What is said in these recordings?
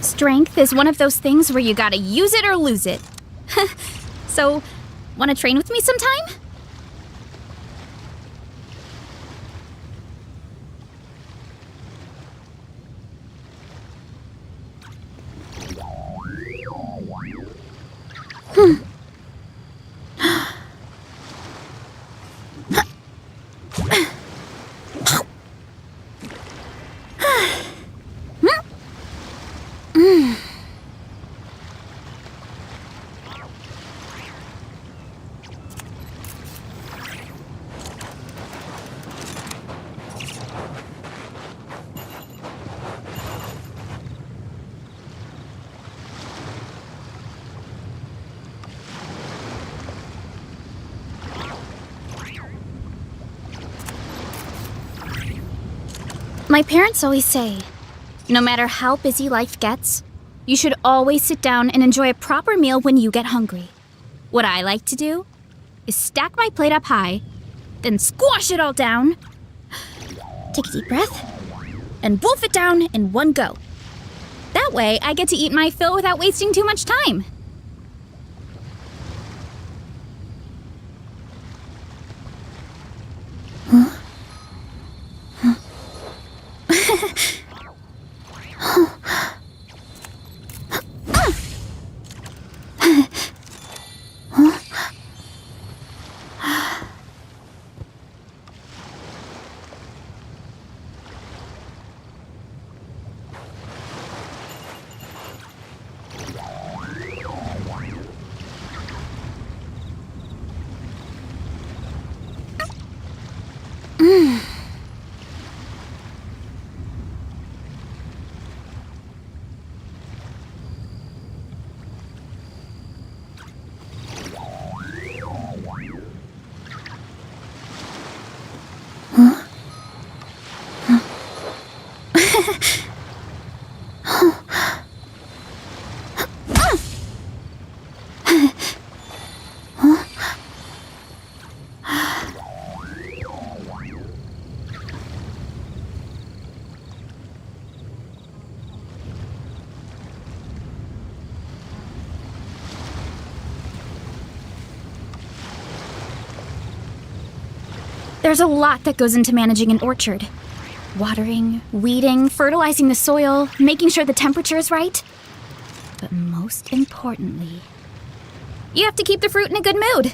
Strength is one of those things where you gotta use it or lose it. So, wanna train with me sometime? My parents always say, no matter how busy life gets, you should always sit down and enjoy a proper meal when you get hungry. What I like to do is stack my plate up high, then squash it all down, take a deep breath, and wolf it down in one go. That way, I get to eat my fill without wasting too much time. There's a lot that goes into managing an orchard. Watering, weeding, fertilizing the soil, making sure the temperature is right. But most importantly, you have to keep the fruit in a good mood.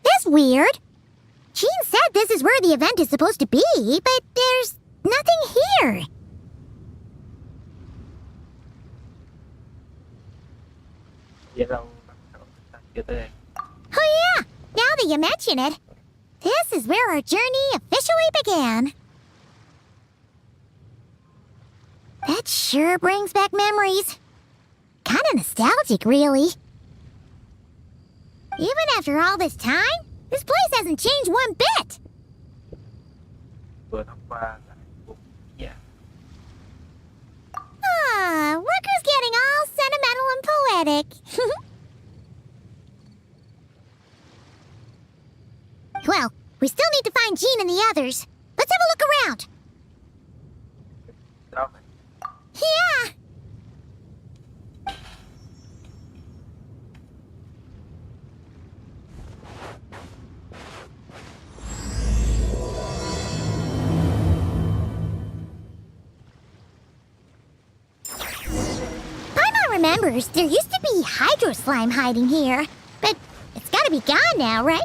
That's weird. Jean said this is where the event is supposed to be, but there's nothing here. Oh yeah, now that you mention it, this is where our journey officially began. That sure brings back memories. Kinda nostalgic, really. Even after all this time, this place hasn't changed one bit. Rucker's getting all sentimental and poetic. Well, we still need to find Jean and the others. Let's have a look around. remembers, there used to be hydro slime hiding here. But it's gotta be gone now, right?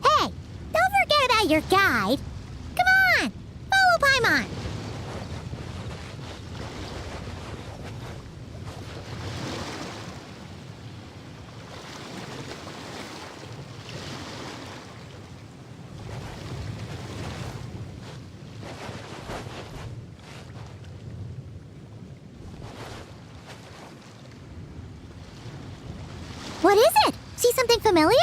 Hey, don't forget about your guide. Come on, follow Paimon. What is it? See something familiar?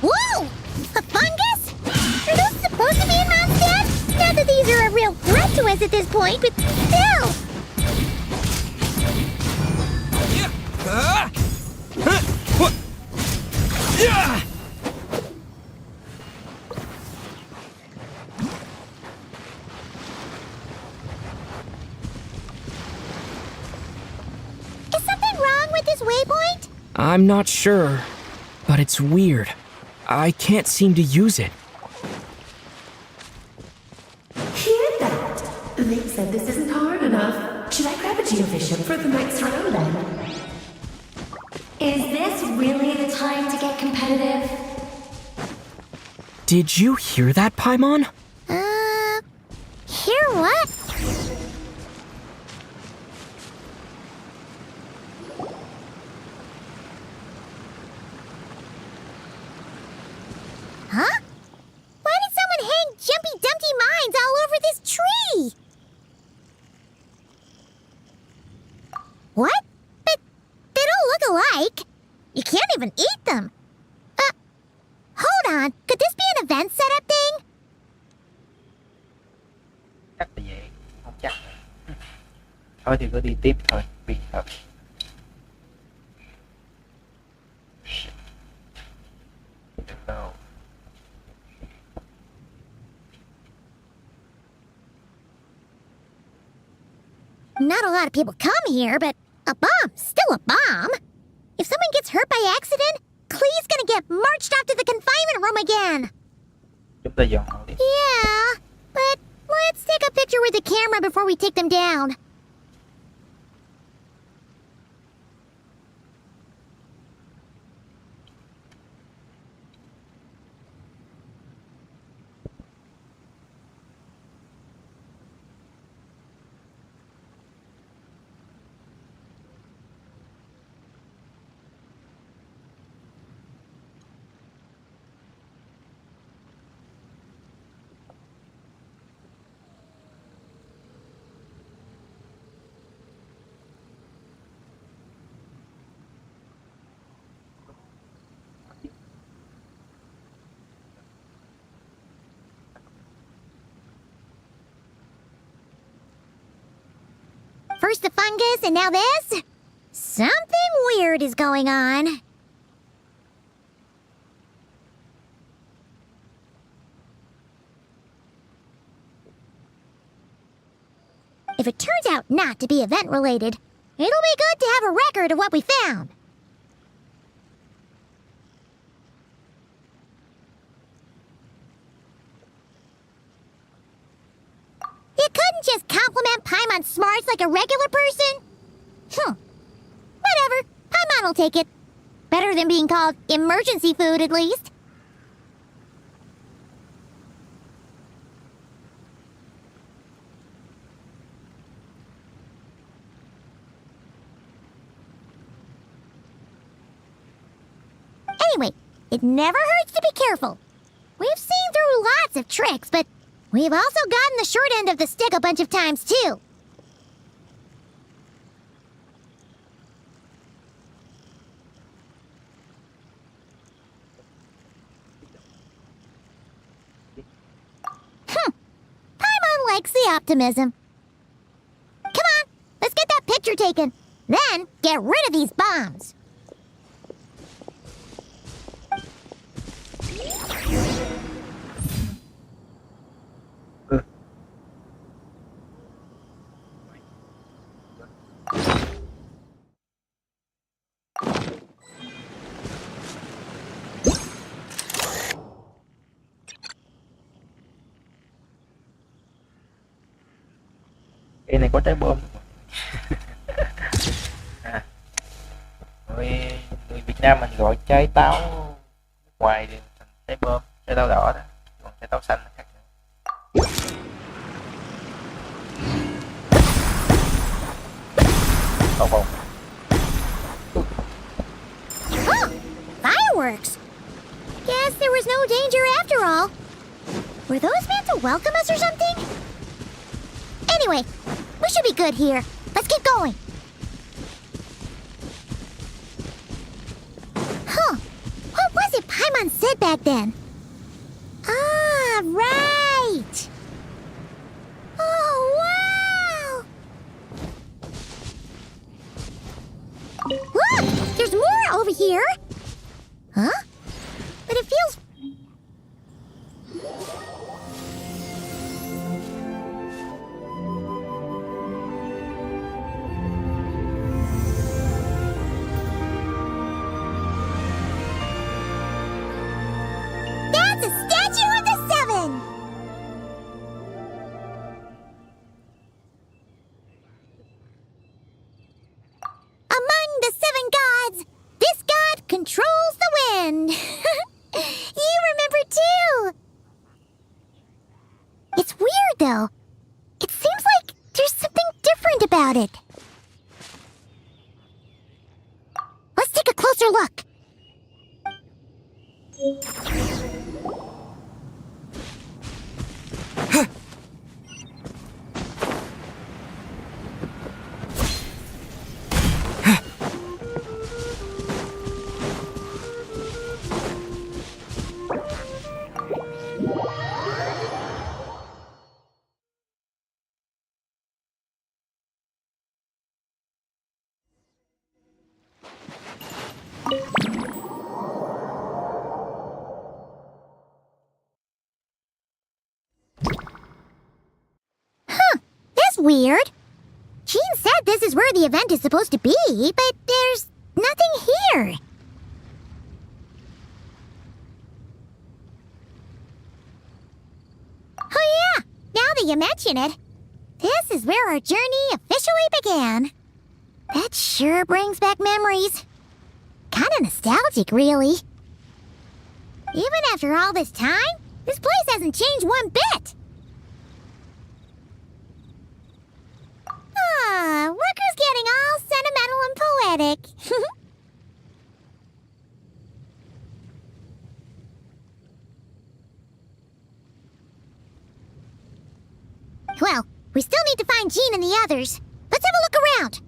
Whoa! A fungus? Are those supposed to be in Mondstadt? Not that these are a real threat to us at this point, but still! Is something wrong with this waypoint? I'm not sure, but it's weird. I can't seem to use it. Hear that? They said this isn't hard enough. Should I grab a geofishing for the next round then? Is this really the time to get competitive? Did you hear that, Paimon? Hear what? Huh? Why did someone hang Jumpy Dumpty mines all over this tree? What? But they don't look alike. You can't even eat them. Hold on. Could this be an event setup thing? Chắc là vậy, không chắc. Thôi thì cứ đi tiếp thôi, vì thật. Đâu. Not a lot of people come here, but a bomb's still a bomb. If someone gets hurt by accident, Clee's gonna get marched off to the confinement room again. Chúng ta dọn họ đi. Yeah, but let's take a picture with the camera before we take them down. First the fungus, and now this? Something weird is going on. If it turns out not to be event-related, it'll be good to have a record of what we found. You couldn't just compliment Paimon's smarts like a regular person? Whatever. Paimon will take it. Better than being called emergency food, at least. Anyway, it never hurts to be careful. We've seen through lots of tricks, but we've also gotten the short end of the stick a bunch of times, too. Paimon likes the optimism. Come on, let's get that picture taken. Then, get rid of these bombs. Cây này có trái bom. À, người Việt Nam mình gọi trái táo ngoài thì thành trái bom, trái táo đỏ đó, còn trái táo xanh khác nữa. Bông bông. Oh, fireworks! Guess there was no danger after all. Were those meant to welcome us or something? Anyway, we should be good here. Let's keep going. Huh. What was it Paimon said back then? Ah, right! Oh, wow! Look! There's more over here! Huh? But it feels... That's a statue of the Seven! Among the seven gods, this god controls the wind. You remember too. It's weird though. It seems like there's something different about it. Let's take a closer look. That's weird. Jean said this is where the event is supposed to be, but there's nothing here. Oh yeah, now that you mention it, this is where our journey officially began. That sure brings back memories. Kinda nostalgic, really. Even after all this time, this place hasn't changed one bit. Ah, look who's getting all sentimental and poetic. Well, we still need to find Jean and the others. Let's have a look around.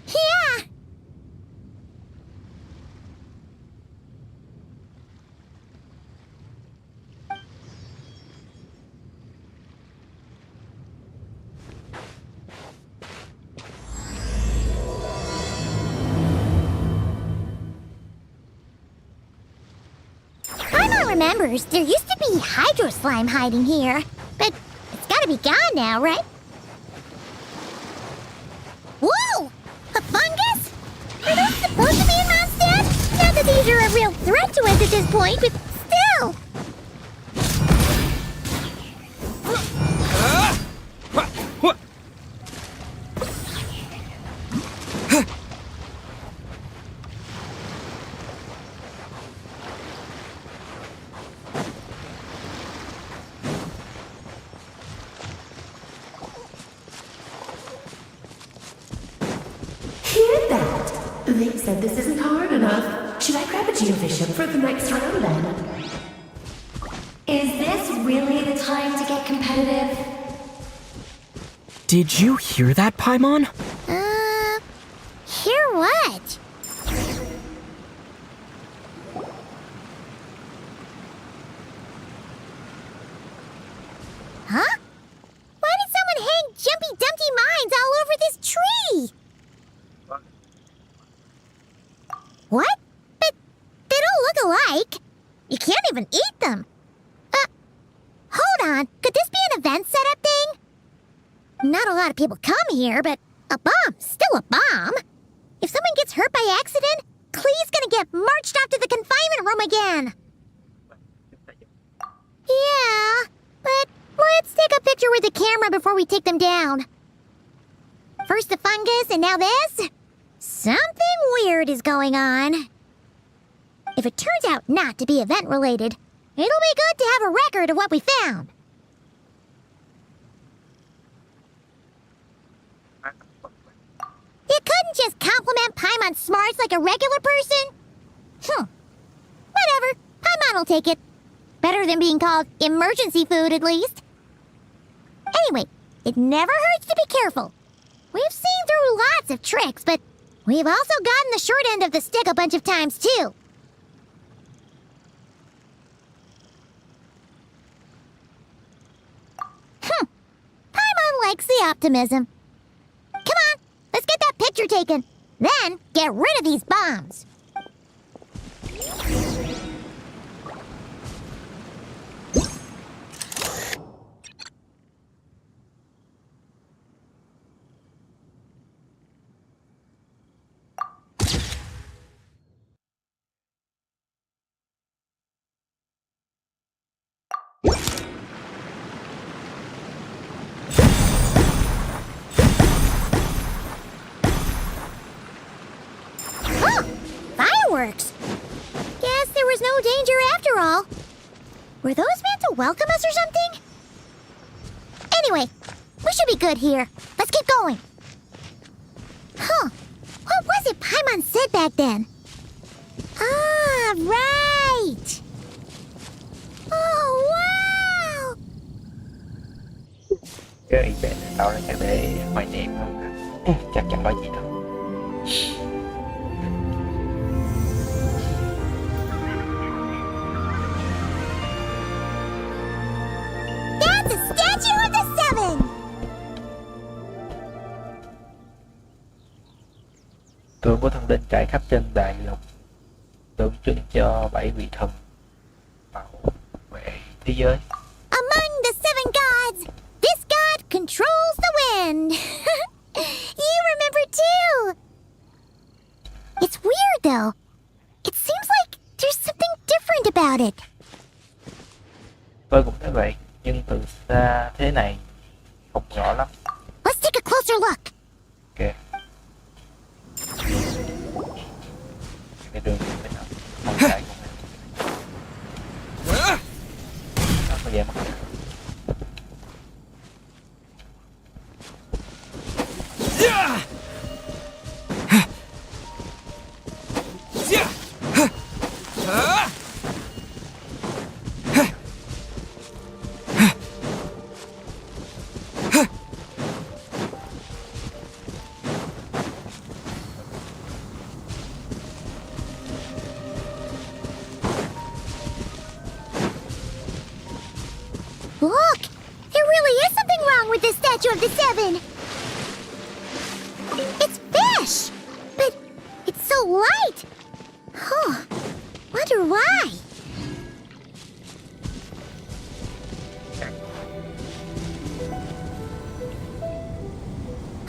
Yeah! Paimon remembers there used to be hydro slime hiding here, but it's gotta be gone now, right? Whoa! A fungus? Are those supposed to be in Mondstadt? Not that these are a real threat to us at this point, but still! Hear that? They said this isn't hard enough. Should I grab a geovision for the next round then? Is this really the time to get competitive? Did you hear that, Paimon? Hear what? Huh? Why did someone hang Jumpy Dumpty mines all over this tree? What? But they don't look alike. You can't even eat them. Hold on. Could this be an event setup thing? Not a lot of people come here, but a bomb's still a bomb. If someone gets hurt by accident, Clee's gonna get marched off to the confinement room again. Yeah, but Let's take a picture with the camera before we take them down. First the fungus, and now this? Something weird is going on. If it turns out not to be event-related, it'll be good to have a record of what we found. You couldn't just compliment Paimon's smarts like a regular person? Whatever. Paimon will take it. Better than being called emergency food, at least. Anyway, it never hurts to be careful. We've seen through lots of tricks, but we've also gotten the short end of the stick a bunch of times, too. Paimon likes the optimism. Come on, let's get that picture taken. Then, get rid of these bombs. Fireworks! Guess there was no danger after all. Were those meant to welcome us or something? Anyway, we should be good here. Let's keep going. What was it Paimon said back then? Ah, right! Oh, wow! Cái event này tạo ra chắc để hoài niệm không? Chắc chẳng có gì đâu. That's a statue of the seven! Tượng của thần linh trải khắp trên đại lục, tượng trưng cho 7 vị thần bảo vệ thế giới. Among the seven gods, this god controls the wind. You remember too. It's weird though. It seems like there's something different about it. Tôi cũng thấy vậy, nhưng từ xa thế này không rõ lắm. Let's take a closer look. Ok. Cái đường bên nào không chạy không này. Nó có vẻ mất. Look! There really is something wrong with this statue of the seven! It's fish! But it's so light! Wonder why?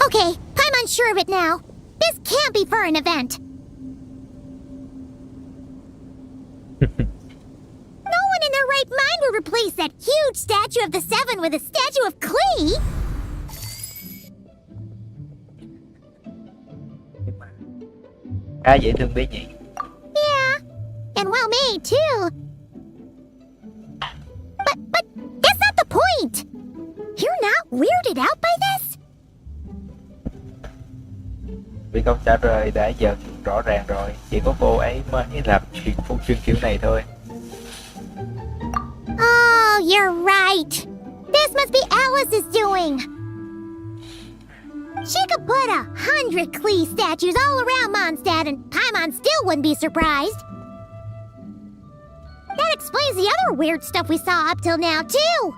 Okay, Paimon's sure of it now. This can't be for an event. No one in their right mind would replace that huge statue of the seven with a statue of Klee. Khá dễ thương đấy nhỉ. Yeah, and well made too. But that's not the point. You're not weirded out by this? Vì câu trả lời đã dần rõ ràng rồi, chỉ có cô ấy mới làm chuyện kiểu này thôi. Oh, you're right. This must be Alice's doing. She could put 100 Klee statues all around Mondstadt and Paimon still wouldn't be surprised. That explains the other weird stuff we saw up till now, too.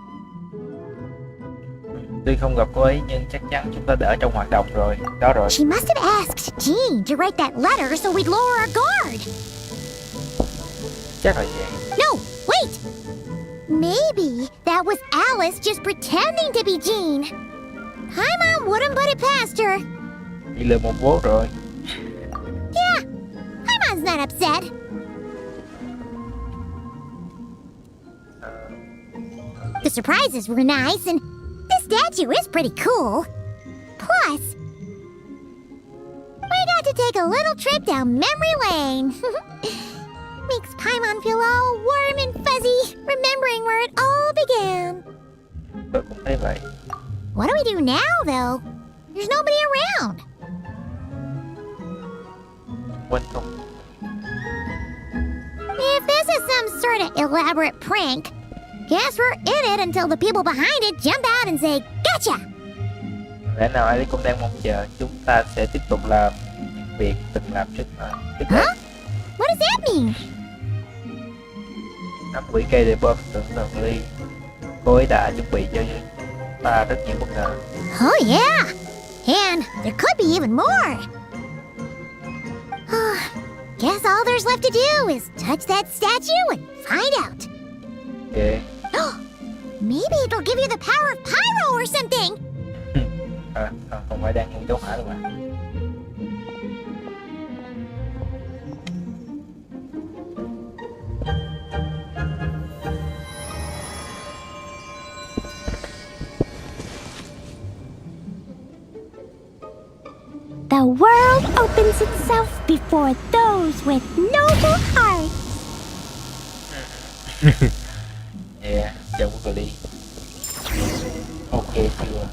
Tuy không gặp cô ấy nhưng chắc chắn chúng ta đã ở trong hoạt động rồi. Đó rồi. She must have asked Jean to write that letter so we'd lower our guard. Chắc là vậy. No, wait! Maybe that was Alice just pretending to be Jean. Paimon wouldn't put it past her. Bị lừa một vố rồi. Yeah, Paimon's not upset. The the surprises were nice, and this statue is pretty cool. Plus, we got to take a little trip down memory lane. Makes Paimon feel all warm and fuzzy, remembering where it all began. Tôi cũng thấy vậy. What do we do now, though? There's nobody around. Quên không? If this is some sort of elaborate prank, guess we're in it until the people behind it jump out and say, "Gotcha!" Lẽ nào ai cũng đang mong chờ chúng ta sẽ tiếp tục làm những việc từng làm trước đây. What does that mean? Nắm quỷ cây để bơm tưởng tượng ly. Cô ấy đã chuẩn bị cho ta rất nhiều bất ngờ. Oh yeah! And there could be even more. Guess all there's left to do is touch that statue and find out. Okay. Maybe it'll give you the power of pyro or something. Không phải đang ngủ dấu hả đâu mà. The world opens itself before those with noble hearts. Yeah, chào quý vị đi. Ok chưa?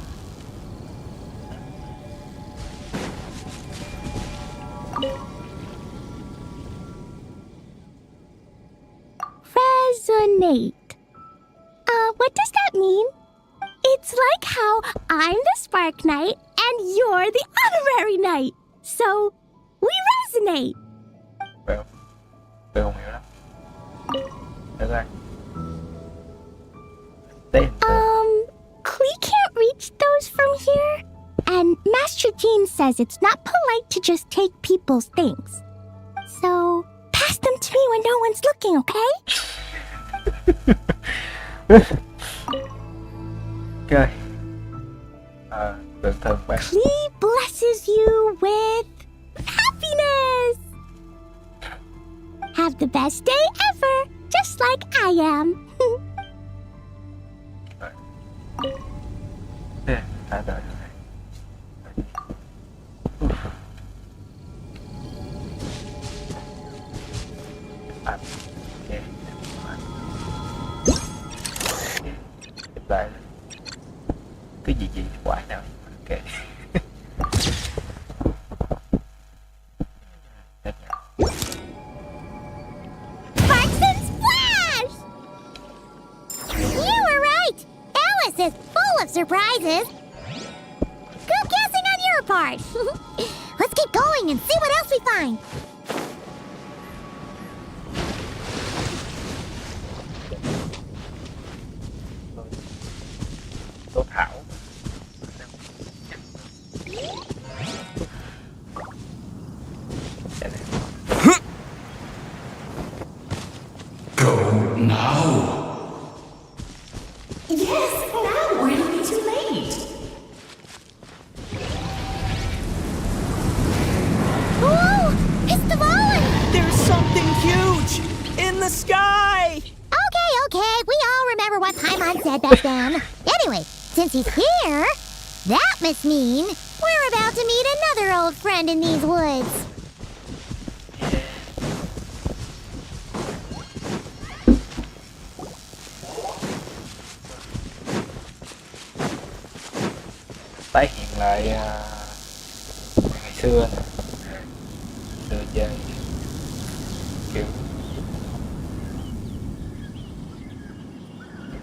Resonate. What does that mean? It's like how I'm the Spark Knight and you're the Honorary Knight. So, we resonate. Well, tôi không hiểu lắm. Được rồi. We can't reach those from here. And Master Jean says it's not polite to just take people's things. So, pass them to me when no one's looking, okay? Ok. Tưởng tượng bạn. He blesses you with happiness. Have the best day ever, just like I am. Thả đợi rồi. Ok. Tiếp lại. Cái gì quả nào. Ok. Sparks and splash! You were right. Alice is full of surprises. Good guessing on your part. Let's keep going and see what else we find. Tô Thảo. Go now. Yes, now or it'll be too late. Whoa! It's the Valen! There's something huge in the sky! Okay, we all remember what Paimon said back then. Anyway, since he's here, that must mean we're about to meet another old friend in these woods. Tái hiện lại ngày xưa nè. Xưa chơi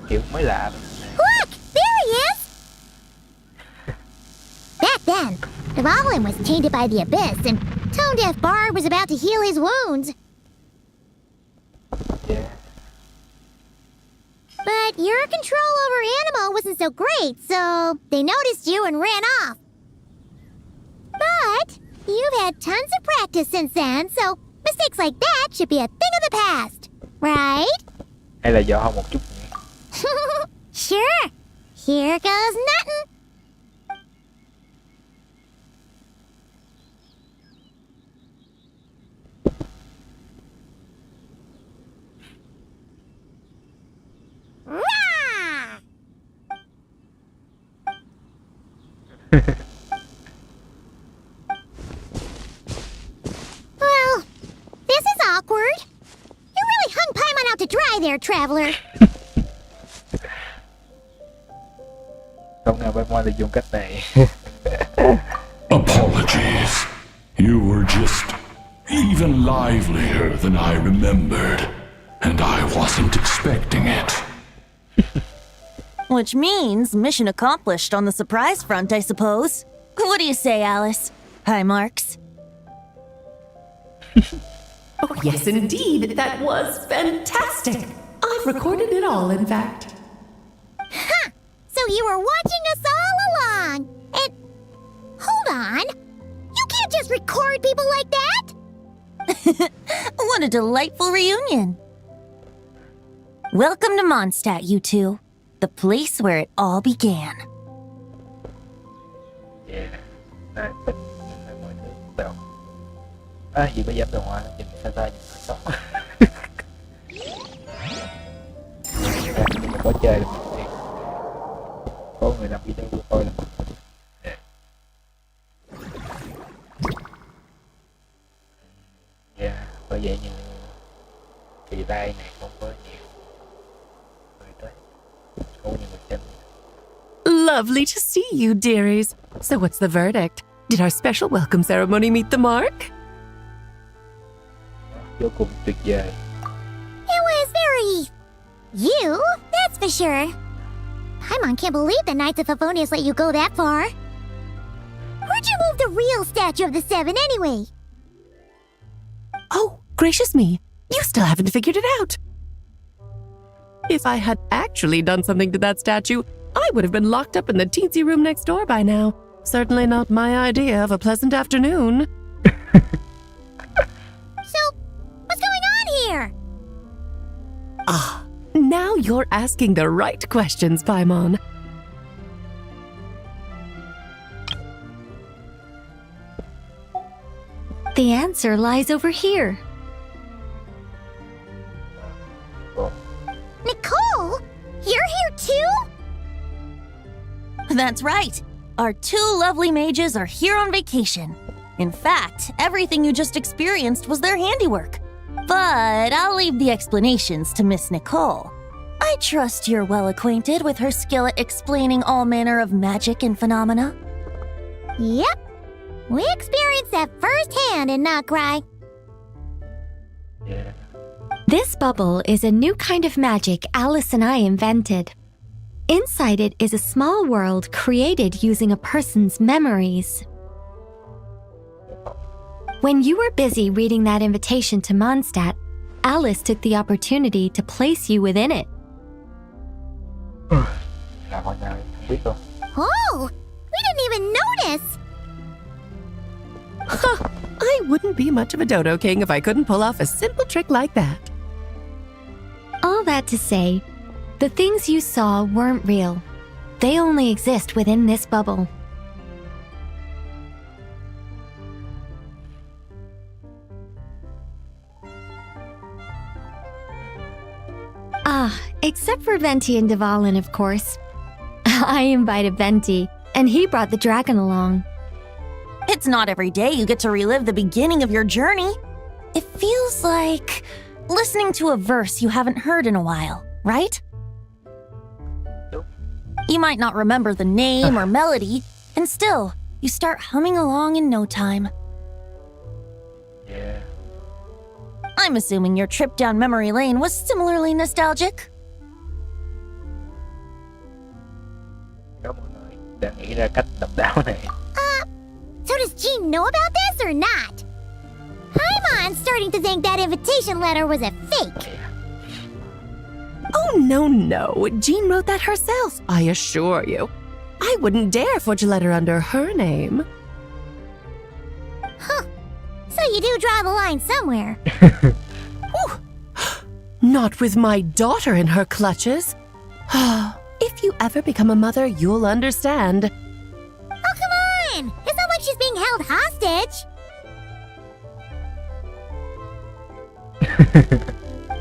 kiểu mới lạ. Look! There he is! Back then, the Valen was tainted by the Abyss, and Tone Deaf Bard was about to heal his wounds. Yeah. But your control over Animo wasn't so great, so they noticed you and ran off. But you've had tons of practice since then, so mistakes like that should be a thing of the past, right? Hay là do hơn một chút nhỉ? Sure. Here goes nothing. Rah! Well, this is awkward. You really hung Paimon out to dry there, traveler. Không ngờ Paimon lại dùng cách này. Apologies. You were just even livelier than I remembered, and I wasn't expecting it. Which means mission accomplished on the surprise front, I suppose. What do you say, Alice? High marks. Oh, yes, indeed. That was fantastic. I've recorded it all, in fact. Ha! So you were watching us all along. And hold on. You can't just record people like that. What a delightful reunion. Welcome to Mondstadt, you two. The place where it all began. Yeah. Đây, thích mọi thứ đầu. Gì bây giờ đồ họa nhìn xa xa nhìn nó sống. Có chơi là mình có người làm video của tôi là có vẻ như kỳ tay này không có nhiều người tới, không như người chân. Lovely to see you, dearies. So what's the verdict? Did our special welcome ceremony meet the mark? Vô cùng tuyệt vời. It was very... you, that's for sure. Paimon can't believe the Knights of Favonius let you go that far. Where'd you move the real statue of the Seven anyway? Oh, gracious me. You still haven't figured it out. If I had actually done something to that statue, I would have been locked up in the teensy room next door by now. Certainly not my idea of a pleasant afternoon. So, what's going on here? Ah, now you're asking the right questions, Paimon. The answer lies over here. Nicole? You're here too? That's right. Our two lovely mages are here on vacation. In fact, everything you just experienced was their handiwork. But I'll leave the explanations to Miss Nicole. I trust you're well acquainted with her skill at explaining all manner of magic and phenomena. Yep. We experienced that firsthand in Nocry. Yeah. This bubble is a new kind of magic Alice and I invented. Inside it is a small world created using a person's memories. When you were busy reading that invitation to Mondstadt, Alice took the opportunity to place you within it. Là mọi người không biết luôn. Oh, we didn't even notice. I wouldn't be much of a dodo king if I couldn't pull off a simple trick like that. All that to say, the things you saw weren't real. They only exist within this bubble. Except for Venti and Dvalin, of course. I invited Venti, and he brought the dragon along. It's not every day you get to relive the beginning of your journey. It feels like listening to a verse you haven't heard in a while, right? You might not remember the name or melody, and still, you start humming along in no time. Yeah. I'm assuming your trip down memory lane was similarly nostalgic. Có mọi người đã nghĩ ra cách độc đáo này. So does Jean know about this or not? Paimon's starting to think that invitation letter was a fake. Oh, no. Jean wrote that herself, I assure you. I wouldn't dare forge a letter under her name. Huh. So you do draw the line somewhere. Not with my daughter in her clutches. If you ever become a mother, you'll understand. Oh, come on! It's not like she's being held hostage.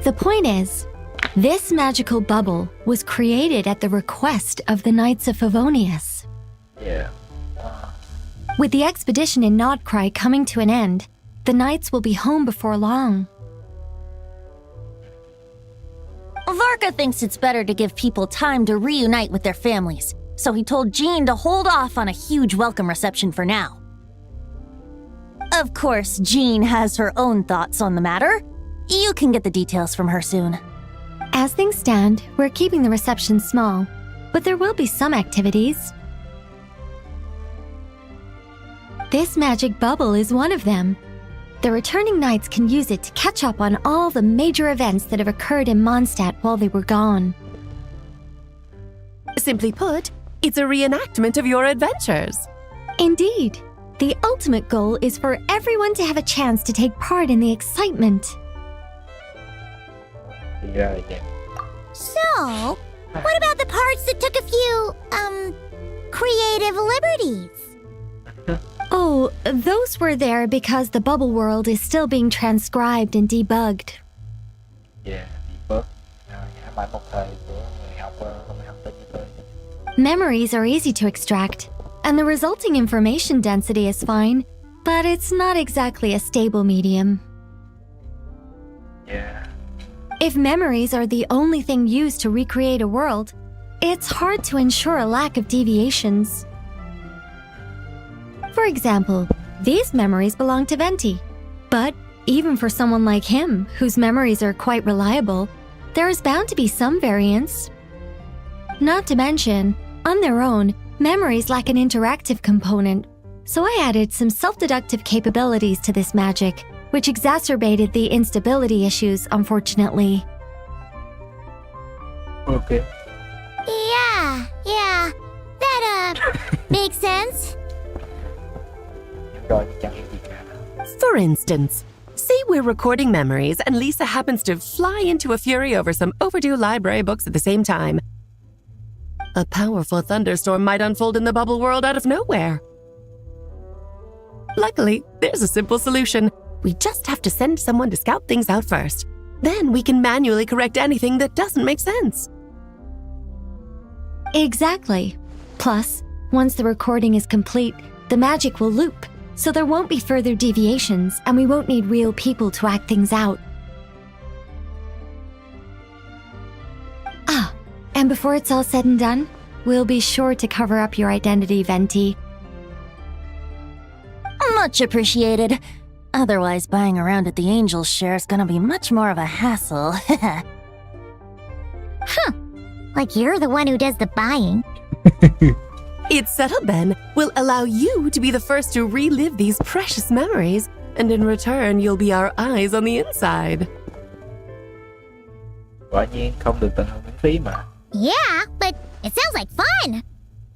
The point is, this magical bubble was created at the request of the Knights of Favonius. Yeah. With the expedition in Nodcry coming to an end, the knights will be home before long. Varka thinks it's better to give people time to reunite with their families, so he told Jean to hold off on a huge welcome reception for now. Of course, Jean has her own thoughts on the matter. You can get the details from her soon. As things stand, we're keeping the reception small, but there will be some activities. This magic bubble is one of them. The returning knights can use it to catch up on all the major events that have occurred in Mondstadt while they were gone. Simply put, it's a reenactment of your adventures. Indeed. The ultimate goal is for everyone to have a chance to take part in the excitement. Thì ra là vậy. So, what about the parts that took a few, creative liberties? Oh, those were there because the bubble world is still being transcribed and debugged. Yeah, đi bớt. Nhả mãi một thời của người học tới như tôi. Memories are easy to extract, and the resulting information density is fine, but it's not exactly a stable medium. Yeah. If memories are the only thing used to recreate a world, it's hard to ensure a lack of deviations. For example, these memories belong to Venti, but even for someone like him, whose memories are quite reliable, there is bound to be some variance. Not to mention, on their own, memories lack an interactive component, so I added some self-deductive capabilities to this magic, which exacerbated the instability issues, unfortunately. Okay. Yeah, that, makes sense. Rồi chẳng hiểu gì cả. For instance, say we're recording memories and Lisa happens to fly into a fury over some overdue library books at the same time. A powerful thunderstorm might unfold in the bubble world out of nowhere. Luckily, there's a simple solution. We just have to send someone to scout things out first. Then we can manually correct anything that doesn't make sense. Exactly. Plus, once the recording is complete, the magic will loop, so there won't be further deviations and we won't need real people to act things out. Ah, and before it's all said and done, we'll be sure to cover up your identity, Venti. Much appreciated. Otherwise, buying around at the Angels share is gonna be much more of a hassle. Like you're the one who does the buying. It's settled then. We'll allow you to be the first to relive these precious memories, and in return, you'll be our eyes on the inside. Quả nhiên không được tận hưởng miễn phí mà. Yeah, but it sounds like fun.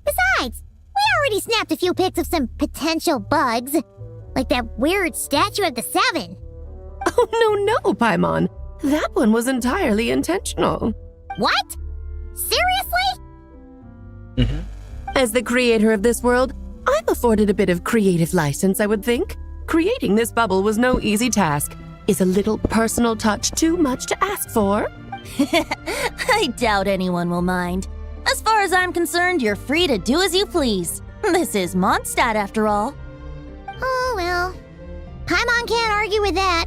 Besides, we already snapped a few pics of some potential bugs. Like that weird statue of the Seven. Oh, no, Paimon. That one was entirely intentional. What? Seriously? Mm-hmm. As the creator of this world, I'm afforded a bit of creative license, I would think. Creating this bubble was no easy task. Is a little personal touch too much to ask for? I doubt anyone will mind. As far as I'm concerned, you're free to do as you please. This is Mondstadt, after all. Oh, well. Paimon can't argue with that.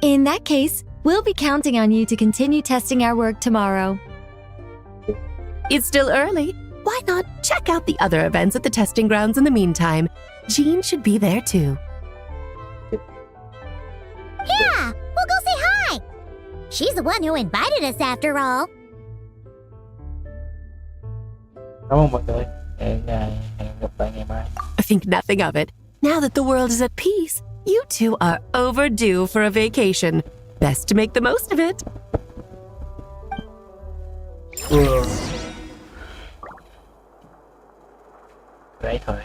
In that case, we'll be counting on you to continue testing our work tomorrow. It's still early. Why not check out the other events at the testing grounds in the meantime? Jean should be there too. Yeah, we'll go say hi. She's the one who invited us after all. Cảm ơn mọi người. Hẹn gặp lại ngày mai. I think nothing of it. Now that the world is at peace, you two are overdue for a vacation. Best to make the most of it. Đấy thôi.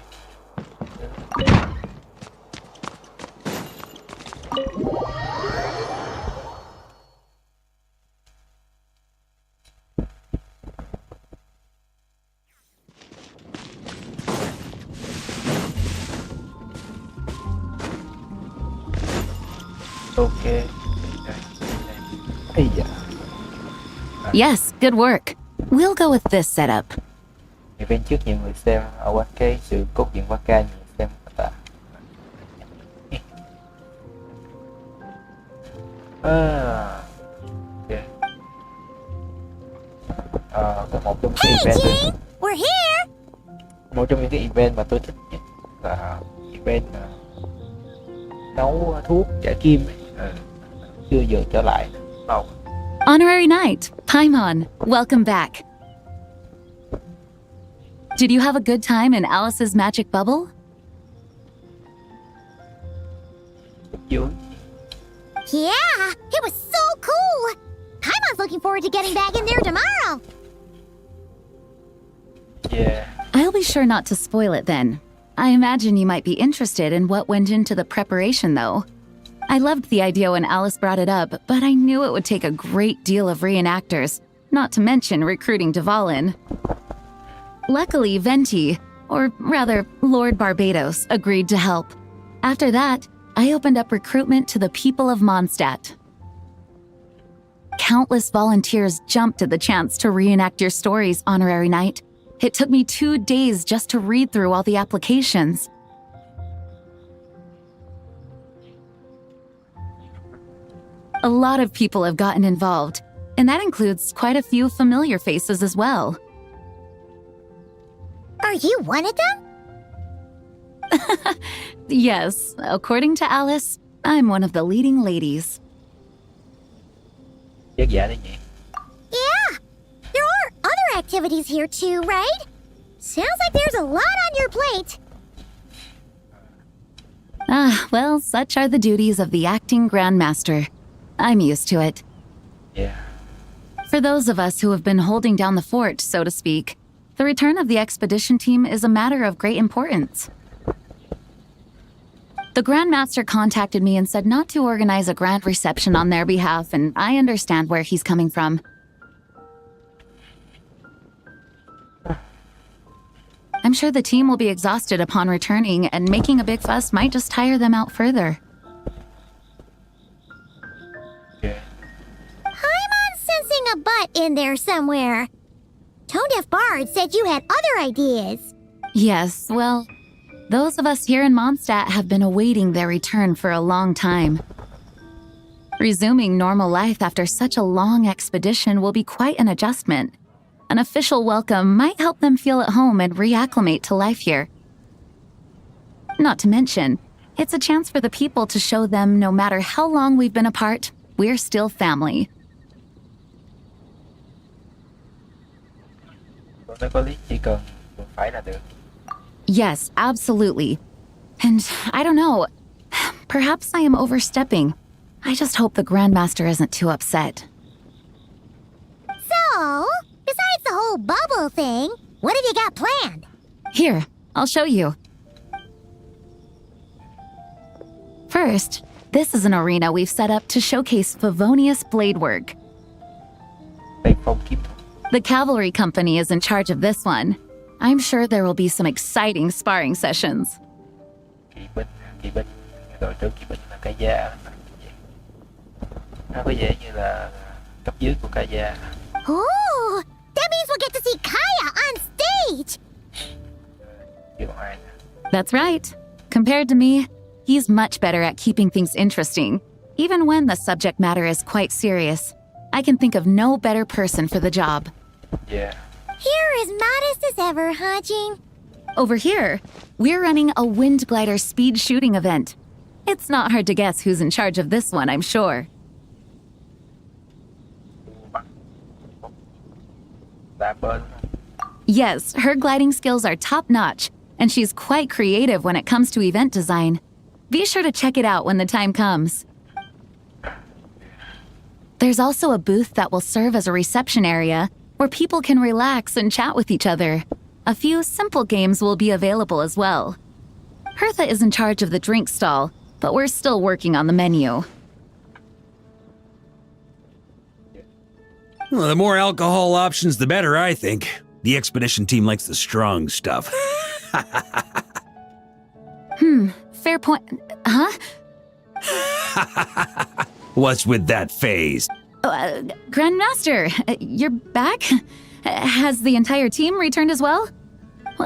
Okay. Ây da. Yes, good work. We'll go with this setup. Event trước nhiều người xem ở quán cái sự cốt truyện qua ca nhiều xem ta. Có một trong những Hey, event Jean! We're here! một trong những cái event mà tôi thích nhất là event nấu thuốc trả kim ấy. Chưa giờ trở lại lâu. Honorary Knight, Paimon, welcome back. Did you have a good time in Alice's magic bubble? Dưới. Yeah, it was so cool! Paimon's looking forward to getting back in there tomorrow! Yeah. I'll be sure not to spoil it then. I imagine you might be interested in what went into the preparation, though. I loved the idea when Alice brought it up, but I knew it would take a great deal of reenactors, not to mention recruiting Dvalin. Luckily, Venti, or rather, Lord Barbados, agreed to help. After that, I opened up recruitment to the people of Mondstadt. Countless volunteers jumped at the chance to reenact your stories, Honorary Knight. It took me 2 days just to read through all the applications. A lot of people have gotten involved, and that includes quite a few familiar faces as well. Are you one of them? Yes, according to Alice, I'm one of the leading ladies. Vất vả đấy nhỉ. Yeah! There are other activities here too, right? Sounds like there's a lot on your plate. Ah, well, such are the duties of the acting Grandmaster. I'm used to it. Yeah. For those of us who have been holding down the fort, so to speak, the return of the expedition team is a matter of great importance. The Grandmaster contacted me and said not to organize a grand reception on their behalf, and I understand where he's coming from. I'm sure the team will be exhausted upon returning, and making a big fuss might just tire them out further. Yeah. I'm sensing a butt in there somewhere. Tone Deaf Bard said you had other ideas. Yes, well, those of us here in Mondstadt have been awaiting their return for a long time. Resuming normal life after such a long expedition will be quite an adjustment. An official welcome might help them feel at home and reacclimate to life here. Not to mention, it's a chance for the people to show them no matter how long we've been apart, we're still family. Nó có lý chỉ cần phải là được. Yes, absolutely. And I don't know, perhaps I am overstepping. I just hope the Grandmaster isn't too upset. So, besides the whole bubble thing, what have you got planned? Here, I'll show you. First, this is an arena we've set up to showcase Favonius blade work. Đây phong kiếm. The cavalry company is in charge of this one. I'm sure there will be some exciting sparring sessions. Kỵ binh, đội trưởng kỵ binh là cái da. Nó có vẻ như là cấp dưới của cái da. Oh, that means we'll get to see Kaya on stage! Chứ còn ai. That's right. Compared to me, he's much better at keeping things interesting, even when the subject matter is quite serious. I can think of no better person for the job. Yeah. You're as modest as ever, huh, Jean? Over here, we're running a wind glider speed shooting event. It's not hard to guess who's in charge of this one, I'm sure. Đá bên. Yes, her gliding skills are top-notch, and she's quite creative when it comes to event design. Be sure to check it out when the time comes. There's also a booth that will serve as a reception area where people can relax and chat with each other. A few simple games will be available as well. Hertha is in charge of the drink stall, but we're still working on the menu. Well, the more alcohol options, the better, I think. The expedition team likes the strong stuff. Fair point. Huh? What's with that phase? Grandmaster, you're back? Has the entire team returned as well?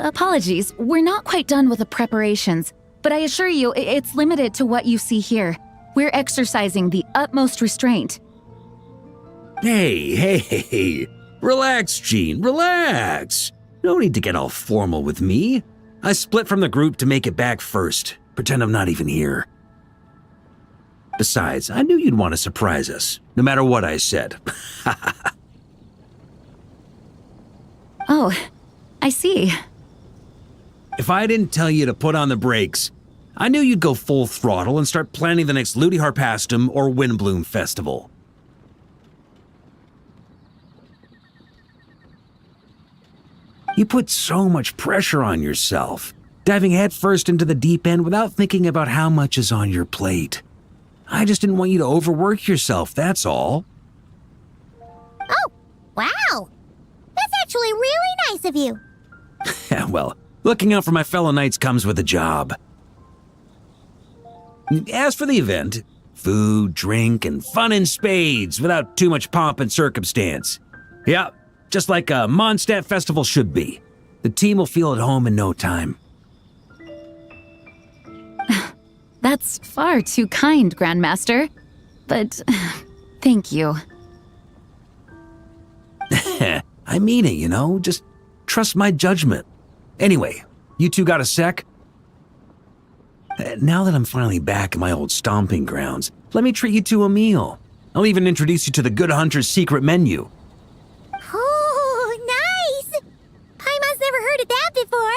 Apologies, we're not quite done with the preparations, but I assure you it's limited to what you see here. We're exercising the utmost restraint. Hey. Relax, Gene, relax. No need to get all formal with me. I split from the group to make it back first. Pretend I'm not even here. Besides, I knew you'd want to surprise us, no matter what I said. Oh, I see. If I didn't tell you to put on the brakes, I knew you'd go full throttle and start planning the next Ludi Harpastum or Windbloom Festival. You put so much pressure on yourself, diving headfirst into the deep end without thinking about how much is on your plate. I just didn't want you to overwork yourself, that's all. Oh, wow. That's actually really nice of you. Well, looking out for my fellow knights comes with a job. As for the event, food, drink, and fun in spades without too much pomp and circumstance. Yeah, just like a Mondstadt festival should be. The team will feel at home in no time. That's far too kind, Grandmaster. But thank you. I mean it, you know? Just trust my judgment. Anyway, you two got a sec? Now that I'm finally back in my old stomping grounds, let me treat you to a meal. I'll even introduce you to the Good Hunter's secret menu. Oh, nice! Paimon's never heard of that before.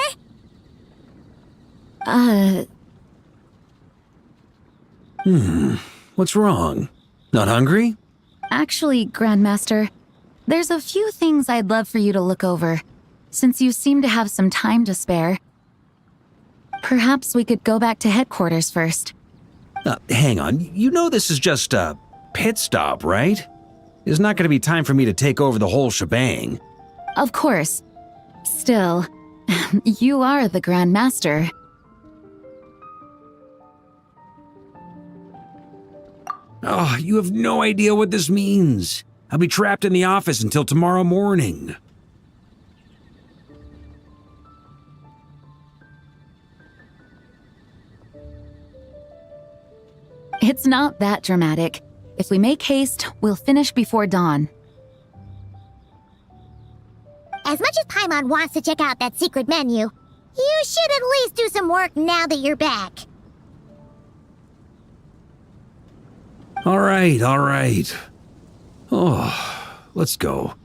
What's wrong? Not hungry? Actually, Grandmaster, there's a few things I'd love for you to look over, since you seem to have some time to spare. Perhaps we could go back to headquarters first. Hang on, you know this is just a pit stop, right? There's not going to be time for me to take over the whole shebang. Of course. Still, you are the Grandmaster. Oh, you have no idea what this means. I'll be trapped in the office until tomorrow morning. It's not that dramatic. If we make haste, we'll finish before dawn. As much as Paimon wants to check out that secret menu, you should at least do some work now that you're back. All right. Oh, let's go.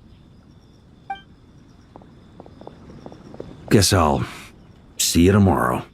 Guess I'll see you tomorrow.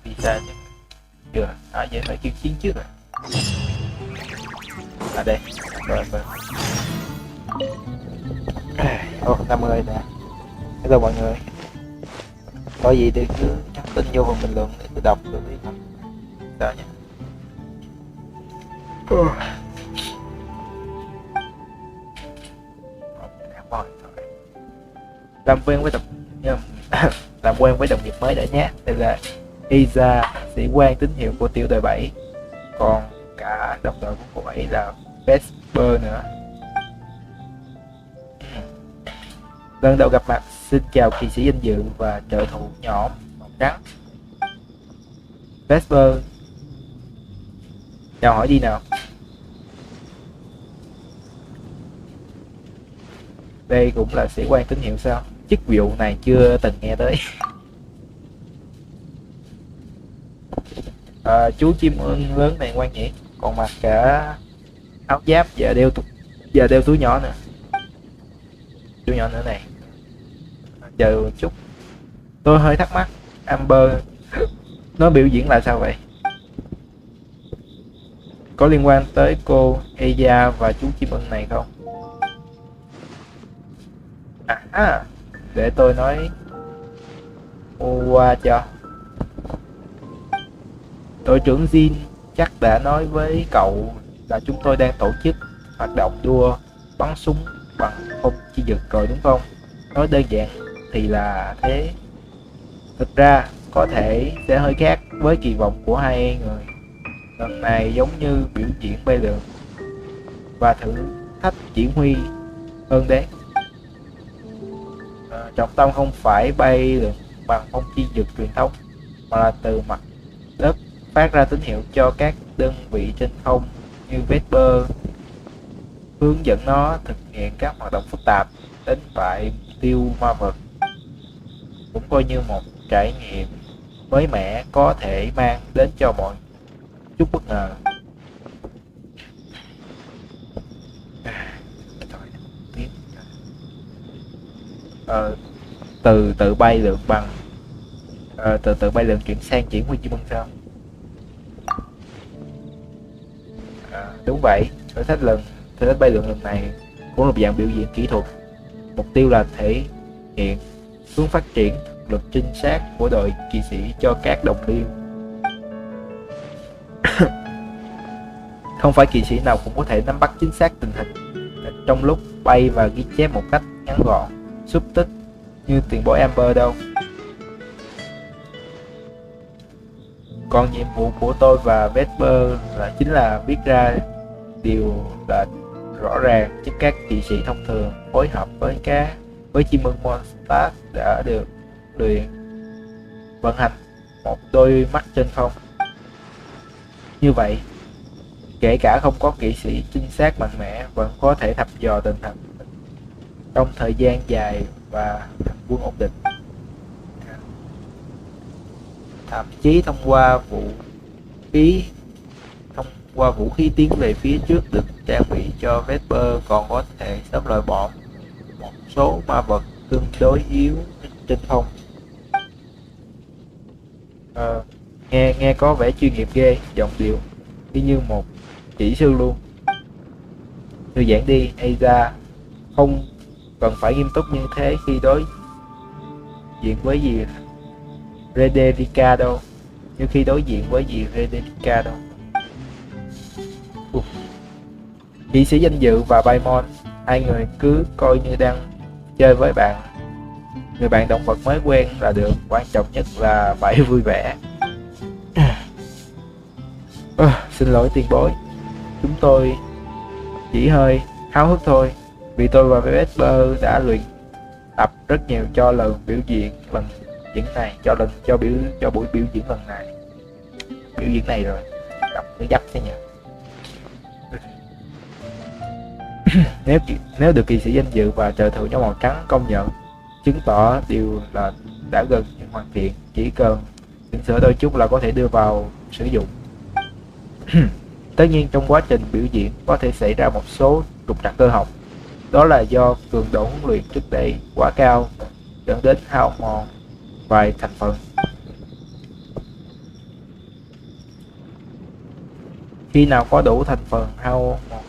Visa chưa? Vậy phải kêu chiến trước rồi. Đây, rồi. 50 nè. Hello mọi người. Có gì thì cứ nhắn tin vô phần bình luận để tôi đọc được đi không? Sao nhỉ? Làm quen với làm quen với đồng nghiệp mới đã nhé. Đây là Isa, sĩ quan tín hiệu của tiểu đội 7. Còn cả đồng đội của cô ấy là Vesper nữa. Lần đầu gặp mặt, xin chào kỵ sĩ danh dự và trợ thủ nhỏ màu trắng. Vesper, chào hỏi đi nào. Đây cũng là sĩ quan tín hiệu sao? Chức vụ này chưa từng nghe tới. Chú chim ưng lớn này ngoan nhỉ, còn mặc cả áo giáp và đeo túi nhỏ nữa. Túi nhỏ nữa này. Chờ chút, tôi hơi thắc mắc, Amber nó biểu diễn là sao vậy? Có liên quan tới cô Eya và chú chim ưng này không? qua cho. Đội trưởng Jin chắc đã nói với cậu là chúng tôi đang tổ chức hoạt động đua bắn súng bằng không chi dực rồi đúng không? Nói đơn giản thì là thế. Thực ra có thể sẽ hơi khác với kỳ vọng của hai người. Lần này giống như biểu diễn bay lượn và thử thách chỉ huy hơn đấy. Trọng tâm không phải bay lượn bằng phong chi dực truyền thống, mà là từ mặt đất phát ra tín hiệu cho các đơn vị trên không như Vesper, hướng dẫn nó thực hiện các hoạt động phức tạp đến bãi tiêu ma vật. Cũng coi như một trải nghiệm mới mẻ có thể mang đến cho mọi chút bất ngờ. Từ bay lượn bằng từ bay lượn chuyển sang chỉ huy Chí Minh sao? Đúng vậy, thử thách bay lượn lần này cũng là một dạng biểu diễn kỹ thuật. Mục tiêu là thể hiện hướng phát triển thực lực chính xác của đội kỵ sĩ cho các đồng liêu. Không phải kỵ sĩ nào cũng có thể nắm bắt chính xác tình hình trong lúc bay và ghi chép một cách ngắn gọn, xúc tích như tiền bối Amber đâu. Còn nhiệm vụ của tôi và Vesper chính là viết ra điều là rõ ràng giúp các kỵ sĩ thông thường phối hợp với chim ưng Mondstadt đã được luyện vận hành một đôi mắt trên không. Như vậy, kể cả không có kỵ sĩ chính xác mạnh mẽ vẫn có thể thăm dò tình hình trong thời gian dài và hành quân ổn định. Thậm chí thông qua vũ khí tiến về phía trước được trang bị cho Vesper còn có thể sớm loại bỏ một số ma vật tương đối yếu trên không. Nghe có vẻ chuyên nghiệp ghê, giọng điệu y như một kỹ sư luôn. Thư giãn đi, Aza, không cần phải nghiêm túc như thế khi đối diện với gì Rederica đâu. Như khi đối diện với gì Rederica đâu. Kỵ sĩ danh dự và Baimon, hai người cứ coi như đang chơi với bạn, người bạn động vật mới quen là được. Quan trọng nhất là phải vui vẻ. Xin lỗi tiền bối, chúng tôi chỉ hơi háo hức thôi, vì tôi và Vesper đã luyện tập rất nhiều cho lần biểu diễn này, cho buổi biểu diễn lần này. Biểu diễn này rồi, đọc nó dắt thế nhỉ. Nếu được kỵ sĩ danh dự và trợ thủ nhóm màu trắng công nhận, chứng tỏ điều là đã gần như hoàn thiện, chỉ cần chỉnh sửa đôi chút là có thể đưa vào sử dụng. Tất nhiên trong quá trình biểu diễn có thể xảy ra một số trục trặc cơ học. Đó là do cường độ huấn luyện trước đây quá cao, dẫn đến hao mòn vài thành phần. Khi nào có đủ thành phần hao mòn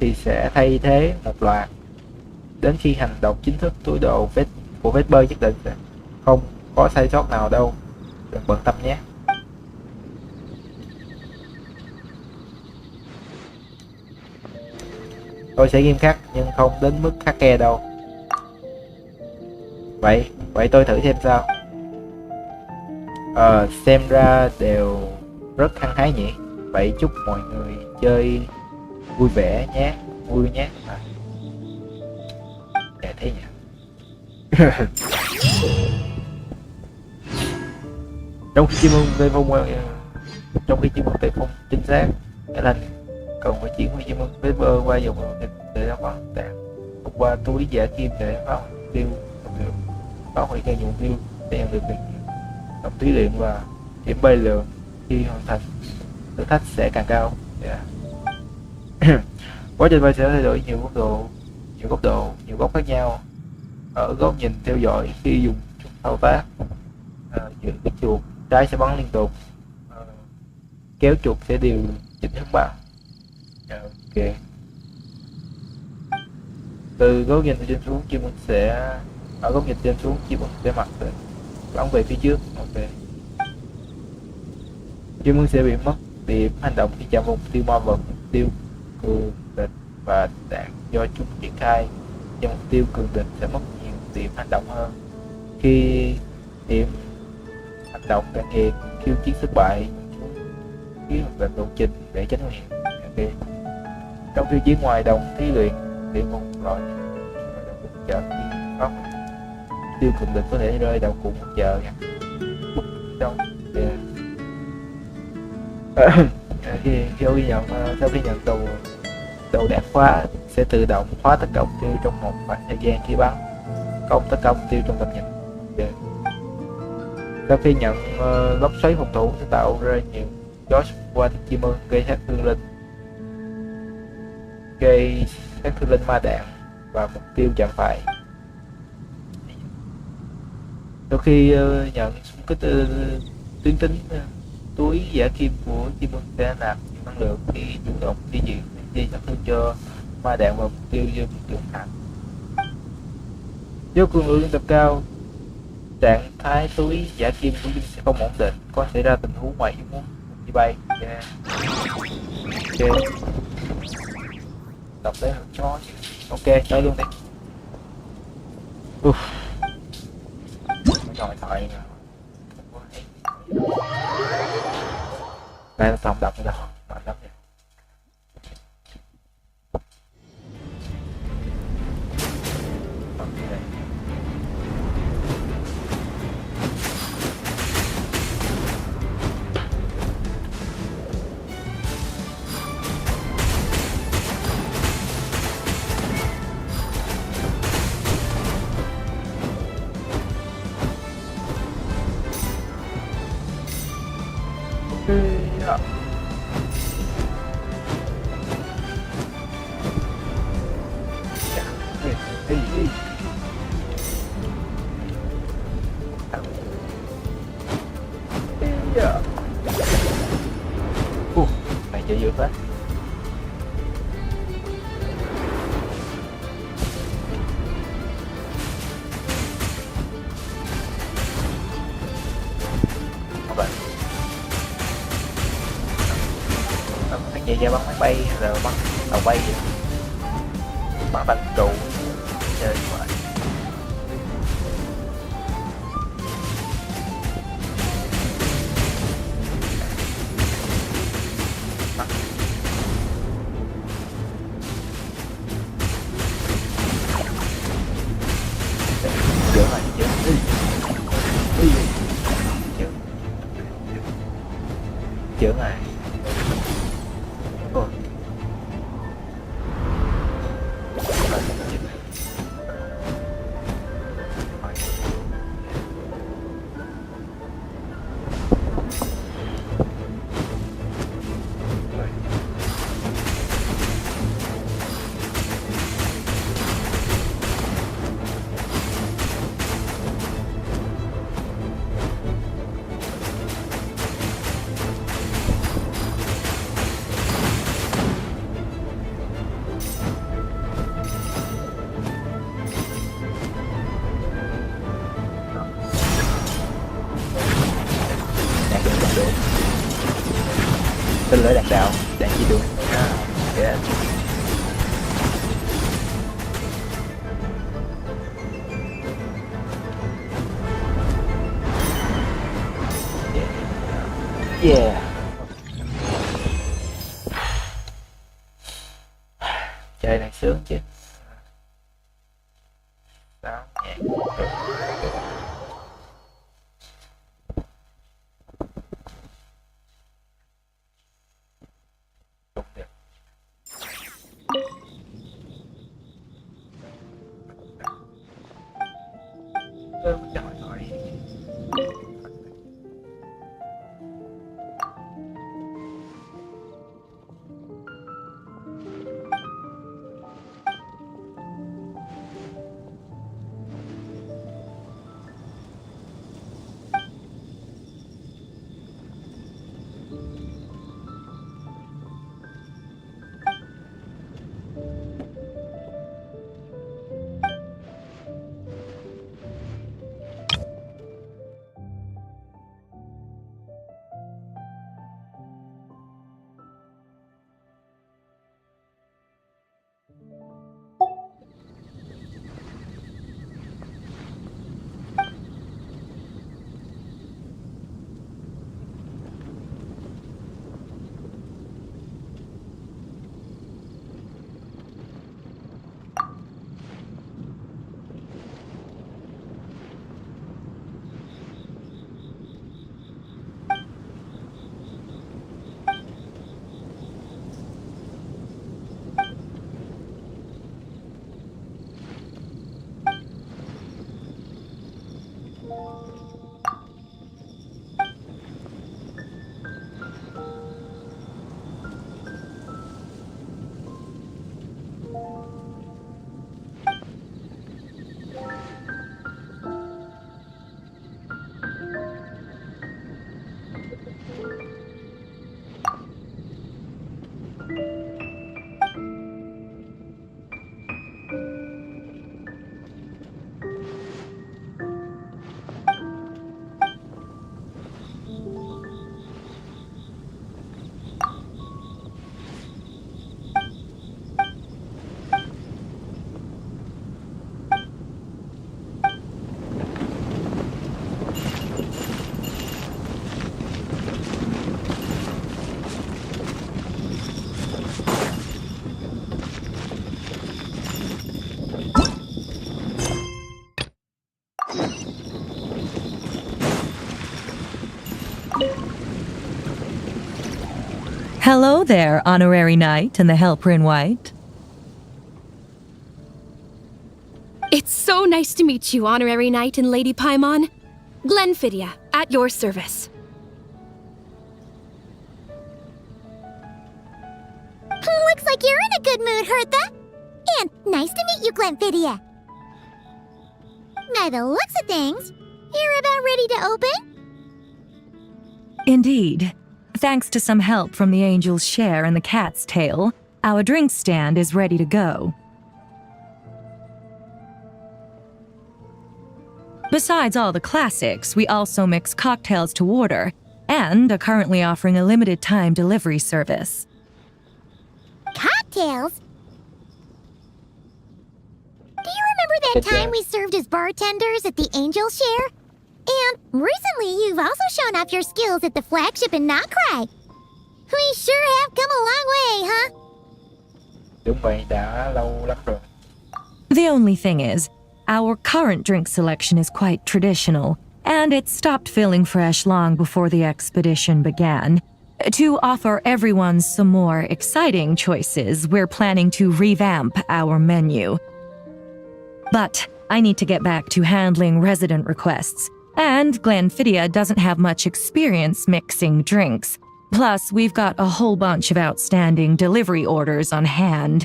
thì sẽ thay thế một loạt. Đến khi hành động chính thức, túi đồ của Vesper nhất định sẽ không có sai sót nào đâu, đừng bận tâm nhé. Tôi sẽ nghiêm khắc nhưng không đến mức khắc khe đâu. Vậy tôi thử xem sao. Xem ra đều rất hăng hái nhỉ. Vậy chúc mọi người chơi vui vẻ nhé, vui nhé. Dạ thế nhỉ. Trong khi chim ưng tây phong chính xác, cái là cần phải chuyển huy chim ưng Vesper qua dòng để nó có tàn qua túi giả kim để phá tiêu được phá hủy các dụng tiêu để nhận được tổng thí luyện và điểm bay lượng. Khi hoàn thành thử thách sẽ càng cao. Quá trình bay sẽ thay đổi nhiều góc độ, nhiều góc khác nhau. Ở góc nhìn theo dõi khi dùng thao tác, giữ cái chuột trái sẽ bắn liên tục, kéo chuột sẽ điều chỉnh hướng bắn. Ok. Từ góc nhìn trên xuống chim sẽ ở góc nhìn trên xuống, chim ưng sẽ mặt bắn về phía trước. Ok, chim ưng sẽ bị mất điểm hành động khi chạm mục tiêu ma vật, mục tiêu cường địch và đạn do chúng triển khai. Và mục tiêu cường địch sẽ mất nhiều điểm hành động hơn. Khi điểm hành động cạn kiệt, khiêu chiến thất bại, ký hoạt lệnh lộ trình để tránh nguy hiểm. Ok, trong khiêu chiến ngoài đồng thí luyện thì một loại trợ khi pháp tiêu cường địch có thể rơi đầu cùng một chờ nha. Đâu khi ghi nhận sau khi nhận đầu đạn khóa sẽ tự động khóa tất cả mục tiêu trong một khoảng thời gian khi bắn công tất cả mục tiêu trong tầm nhìn. Sau khi nhận lốc xoáy phòng thủ sẽ tạo ra nhiều gió quanh chim ưng gây sát thương linh ma đạn và mục tiêu chạm phải. Sau khi nhận xung kích tuyến tính, túi giả kim của chim ưng sẽ nạp nhiều năng lượng khi chủ động di chuyển gây sát thương cho ma đạn và mục tiêu do trưởng thành. Do cường lượng tập cao, trạng thái túi giả kim của Dung sẽ không ổn định, có xảy ra tình huống ngoài ý muốn đi bay. Ok, đọc đấy là chó. Ok, tới luôn đây. Ngồi thoại đây là phòng đọc đâu mà lắm vậy. Này chơi dược đấy. Vậy ra bắn máy bay rồi bắn tàu bay vậy, bắn bắn trụ chơi vậy. Chữa này tên lửa đạn đạo, đạn chi đường. Yeah. Yeah. Chơi này sướng chứ. Đó, nhạc. Hello there, Honorary Knight and the Helper in White. It's so nice to meet you, Honorary Knight and Lady Paimon. Glenfiddia, at your service. Looks like you're in a good mood, Hertha. And nice to meet you, Glenfiddia. By the looks of things, you're about ready to open? Indeed. Thanks to some help from the Angel's Share and the Cat's Tail, our drink stand is ready to go. Besides all the classics, we also mix cocktails to order, and are currently offering a limited time delivery service. Cocktails? Do you remember that time we served as bartenders at the Angel Share? And recently you've also shown off your skills at the flagship in Nocrai. We sure have come a long way, huh? Đúng vậy, đã lâu lắm rồi. The only thing is, our current drink selection is quite traditional, and it stopped feeling fresh long before the expedition began. To offer everyone some more exciting choices, we're planning to revamp our menu. But I need to get back to handling resident requests, and Glenfiddia doesn't have much experience mixing drinks. Plus, we've got a whole bunch of outstanding delivery orders on hand.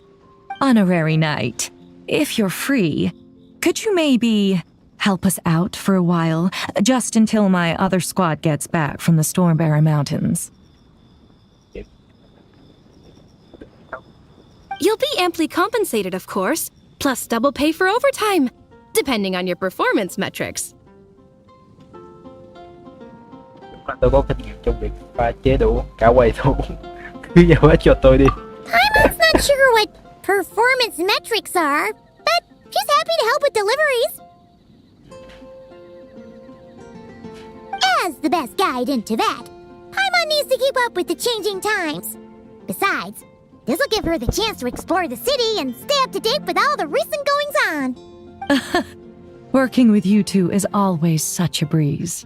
Honorary Knight, if you're free, could you maybe help us out for a while, just until my other squad gets back from the Stormbearer Mountains? You'll be amply compensated, of course, plus double pay for overtime, depending on your performance metrics. Tôi có kinh nghiệm trong việc pha chế đủ cả quầy thủ. Cứ giao hết cho tôi đi. Paimon's not sure what performance metrics are, but she's happy to help with deliveries. As the best guide into that, Paimon needs to keep up with the changing times. Besides, this will give her the chance to explore the city and stay up to date with all the recent goings-on. Working with you two is always such a breeze.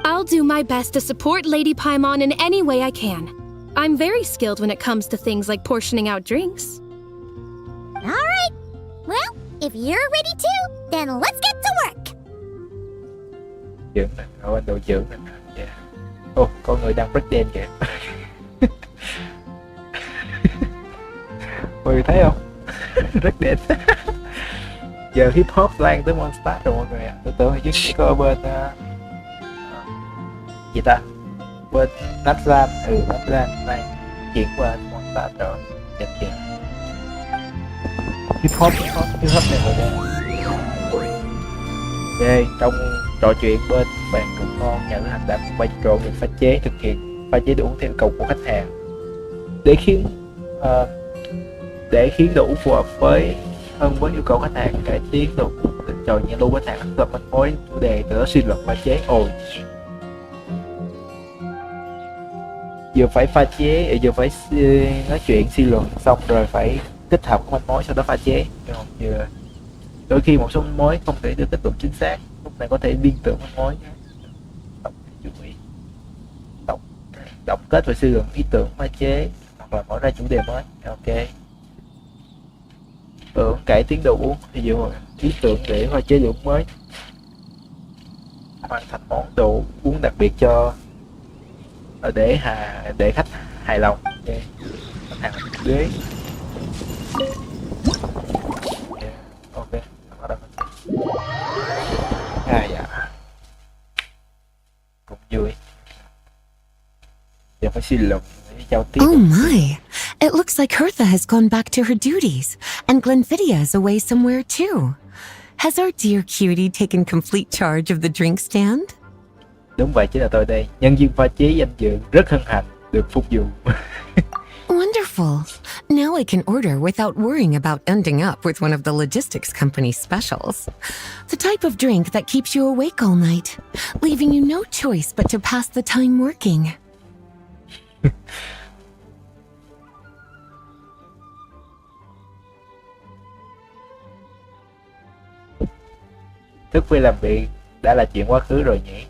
I'll do my best to support Lady Paimon in any way I can. I'm very skilled when it comes to things like portioning out drinks. All right. Well, if you're ready too, then let's get to work. Dưỡng nè, anh đội trưởng nè. Yeah. Ô, có người đang break dance kìa. Mọi người thấy không? Break dance. Giờ hip hop lan tới Mondstadt rồi mọi người ạ. Tôi tưởng chỉ có ở bên gì ta, bên Natran, Natran này chuyển qua Mondstadt rồi. Đẹp chưa? Hip hop này rồi đây. Ok, trong trò chuyện bên bàn cùng ngon, nhà lữ hành đã quay trộn việc pha chế, thực hiện pha chế đủ theo cầu của khách hàng để khiến đủ phù hợp với yêu cầu khách hàng, cải tiến được tình trò như lưu khách hàng gặp manh mối chủ đề, từ đó suy luận pha chế. Vừa phải pha chế, vừa phải nói chuyện suy luận xong rồi phải kết hợp các manh mối, sau đó pha chế. Vừa đôi khi một số manh mối không thể được kết luận chính xác, lúc này có thể liên tưởng manh mối, tổng kết và suy luận ý tưởng pha chế, hoặc là mở ra chủ đề mới. Ok, tưởng cải tiến đồ uống, ví dụ ý tưởng để pha chế đồ uống mới, hoàn thành món đồ uống đặc biệt cho để khách hài lòng. Ok, khách hàng ghế. Ok, bắt đầu. Dạ, cũng vui. Giờ phải xin lỗi để giao tiếp. Oh my! It looks like Hertha has gone back to her duties, and Glenfiddich is away somewhere too. Has our dear cutie taken complete charge of the drink stand? Đúng vậy, chính là tôi đây. Nhân viên pha chế danh dự, rất hân hạnh được phục vụ. Wonderful. Now I can order without worrying about ending up with one of the logistics company specials. The type of drink that keeps you awake all night, leaving you no choice but to pass the time working. Thức khuya làm việc đã là chuyện quá khứ rồi nhỉ?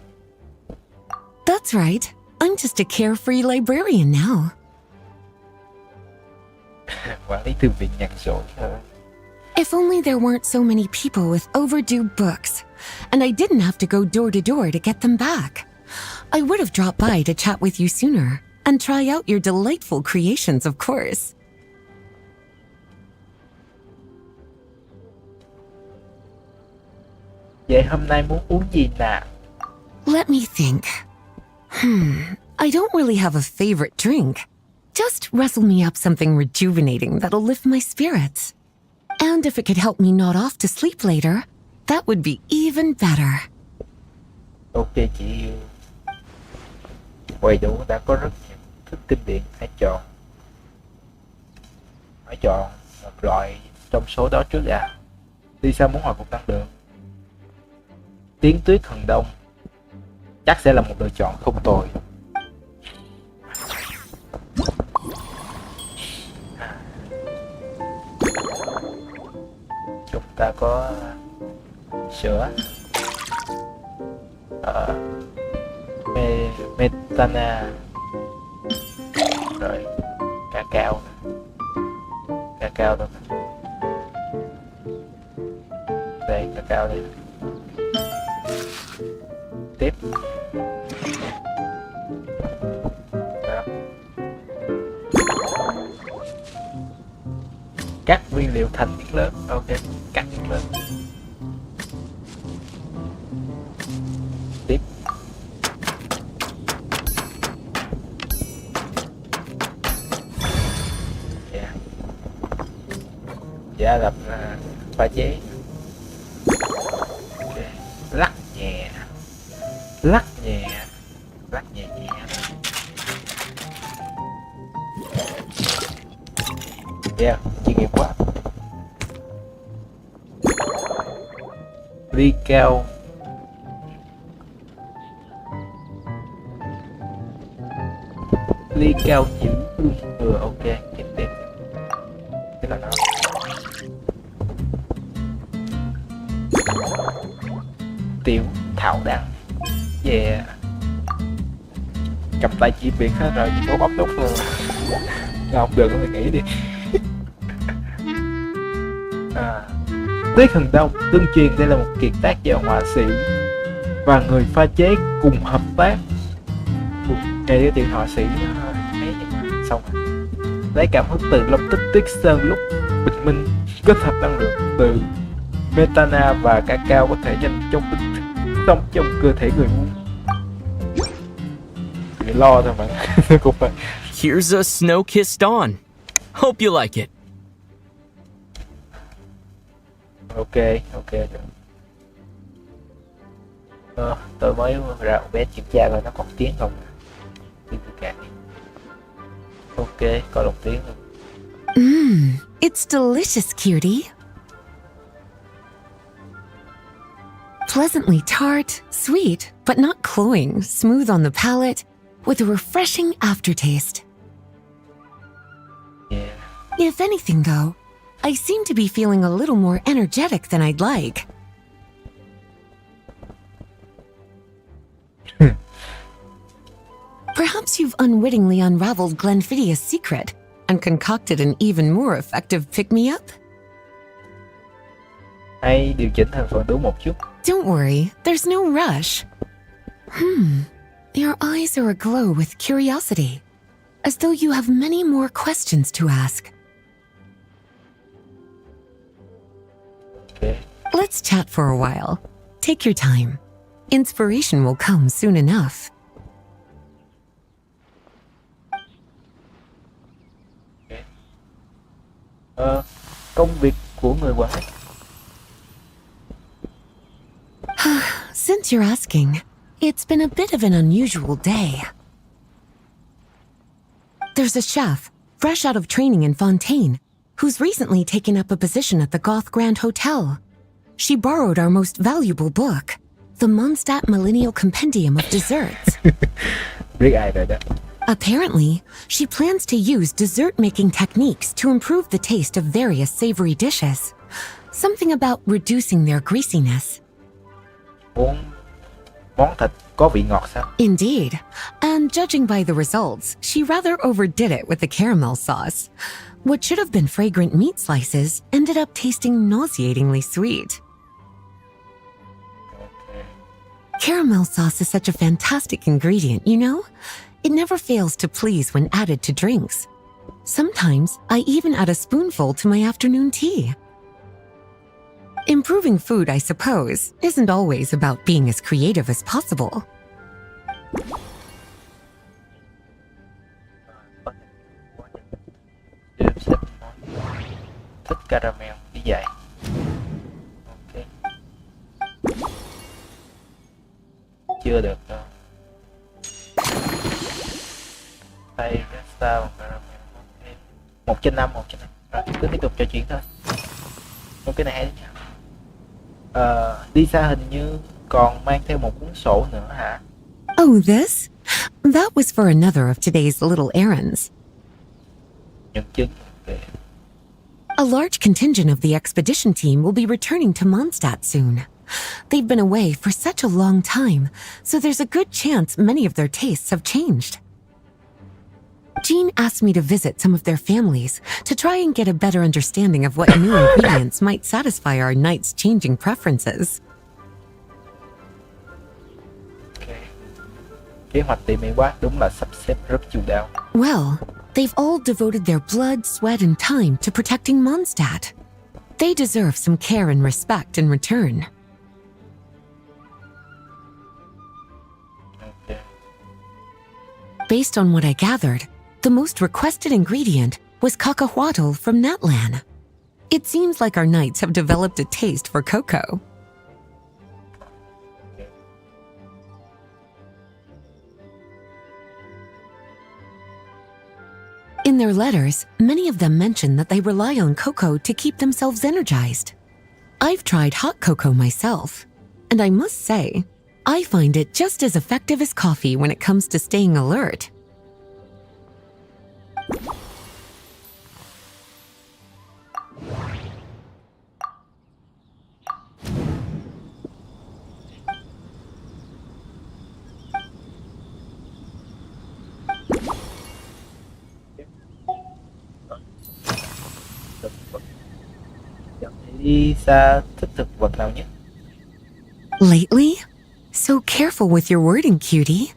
That's right. I'm just a carefree librarian now. Quản lý thư viện nhàn rỗi thôi. If only there weren't so many people with overdue books, and I didn't have to go door to door to get them back. I would have dropped by to chat with you sooner, and try out your delightful creations, of course. Vậy hôm nay muốn uống gì nào? Let me think. I don't really have a favorite drink. Just wrestle me up something rejuvenating that'll lift my spirits. And if it could help me nod off to sleep later, that would be even better. Ok chị yêu. Quầy đủ đã có rất nhiều thức kinh điển, hãy chọn một loại trong số đó trước ạ. Đi sao muốn hồi phục năng lượng. Tiếng tuyết hừng đông chắc sẽ là một lựa chọn không tồi. Chúng ta có sữa, metana, rồi cacao thôi. Đây, cacao đây. Tiếp. Đó. Cắt nguyên liệu thành miếng lớn. Ok, cắt miếng lớn. Tiếp. Yeah. Giả lập pha chế. Okay. Lắc nhẹ nhẹ. Yeah, chuyên nghiệp quá. Ly cao. Ly cao giữ ok, tiếp. Thế là nó. Tiểu thảo đăng. Yeah. Cầm tay chỉ việc hết rồi, chỉ có bấm nút thôi. Không được, mình nghĩ đi. Tuyết hừng đông, tương truyền đây là một kiệt tác do họa sĩ và người pha chế cùng hợp tác. Nghe cái tiếng họa sĩ nó ấy xong rồi. Lấy cảm hứng từ lâm tích tuyết sơn lúc bình minh, kết hợp năng lượng từ metana và cacao có thể nhanh chóng sống trong cơ thể người uống. Người lo thôi mà. Cũng phải. Here's a snow-kissed dawn. Hope you like it. Ok. Tôi mới ra bé kiểm tra rồi nó còn tiếng không. Ok, có đồng tiếng rồi. It's delicious, cutie. Pleasantly tart, sweet, but not cloying, smooth on the palate, with a refreshing aftertaste. Yeah. If anything, though, I seem to be feeling a little more energetic than I'd like. Perhaps you've unwittingly unraveled Glenfiddich's secret and concocted an even more effective pick-me-up? Hãy điều chỉnh thành phần đúng một chút. Don't worry, there's no rush. Your eyes are aglow with curiosity, as though you have many more questions to ask. Okay. Let's chat for a while. Take your time. Inspiration will come soon enough. Okay. Công việc của người quản lý. Since you're asking, it's been a bit of an unusual day. There's a chef, fresh out of training in Fontaine, who's recently taken up a position at the Goth Grand Hotel. She borrowed our most valuable book, the Mondstadt Millennial Compendium of Desserts. Biết ai rồi đó. Apparently, she plans to use dessert-making techniques to improve the taste of various savory dishes. Something about reducing their greasiness. Món thịt có vị ngọt sao? Indeed. And judging by the results, she rather overdid it with the caramel sauce. What should have been fragrant meat slices ended up tasting nauseatingly sweet. Okay. Caramel sauce is such a fantastic ingredient, you know? It never fails to please when added to drinks. Sometimes I even add a spoonful to my afternoon tea. Improving food, I suppose, isn't always about being as creative as possible. Thích caramel như vậy. Ok. Chưa được đâu. Thay resta caramel. Ok. 1/5. Rồi, cứ tiếp tục trò chuyện thôi. Một cái này hay đấy nhỉ. Đi xa hình như còn mang theo một cuốn sổ nữa hả? Oh, this? That was for another of today's little errands. Nhân chứng. Okay. A large contingent of the expedition team will be returning to Mondstadt soon. They've been away for such a long time, so there's a good chance many of their tastes have changed. Jean asked me to visit some of their families to try and get a better understanding of what new ingredients might satisfy our knight's changing preferences. Okay. Kế hoạch tỉ mỉ quá, đúng là sắp xếp rất chu đáo. Well, they've all devoted their blood, sweat, and time to protecting Mondstadt. They deserve some care and respect in return. Okay. Based on what I gathered, the most requested ingredient was cacahuatl from Natlan. It seems like our knights have developed a taste for cocoa. In their letters, many of them mention that they rely on cocoa to keep themselves energized. I've tried hot cocoa myself, and I must say, I find it just as effective as coffee when it comes to staying alert. Đi xa thích thực vật nào nhất? Lately? So careful with your wording, cutie.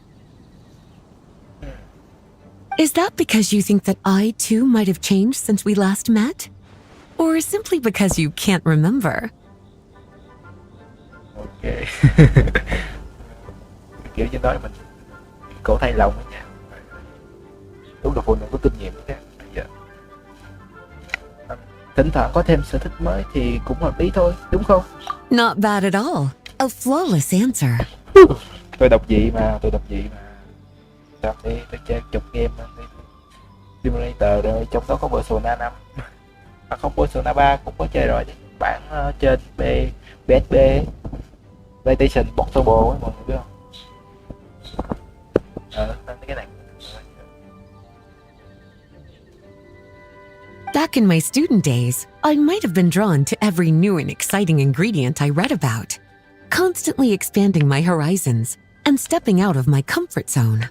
Is that because you think that I, too, might have changed since we last met? Or simply because you can't remember? Ok. Kiểu như nói mình cổ thay lòng ấy nha. Đúng là phụ nữ có kinh nghiệm thế. Thỉnh thoảng có thêm sở thích mới thì cũng hợp lý thôi, đúng không? Not bad at all. A flawless answer. Tôi đọc dị mà. Xong đi, tôi chơi chục game Simulator rồi, trong đó có Persona 5. Mà không, Persona 3 cũng có chơi rồi. Bản trên PSP, PlayStation Portable ấy, mọi người biết không? Cái này. Back in my student days, I might have been drawn to every new and exciting ingredient I read about, constantly expanding my horizons and stepping out of my comfort zone.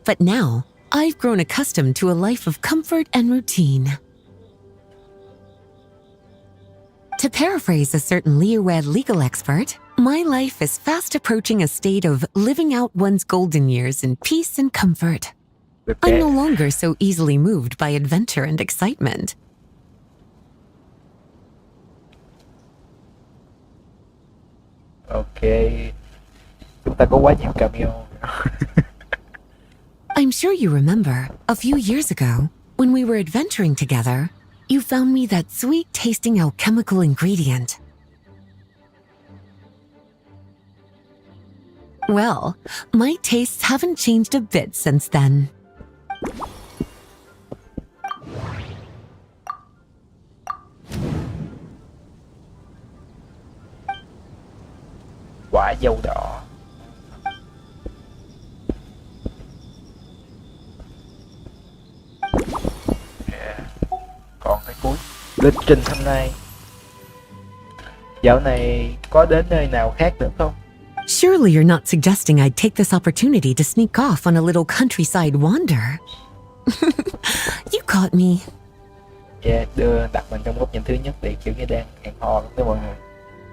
But now, I've grown accustomed to a life of comfort and routine. To paraphrase a certain Leo-Ed legal expert, my life is fast approaching a state of living out one's golden years in peace and comfort. I'm no longer so easily moved by adventure and excitement. Ok, chúng ta có quá nhiều cameo. I'm sure you remember, a few years ago, when we were adventuring together, you found me that sweet-tasting alchemical ingredient. Well, my tastes haven't changed a bit since then. Quả dâu đỏ. Còn cái cuối lịch trình hôm nay. Dạo này có đến nơi nào khác nữa không? Surely you're not suggesting I'd take this opportunity to sneak off on a little countryside wander. You caught me. Yeah, đưa đặt mình trong góc nhìn thứ nhất để kiểu như đang hẹn hò với mọi người.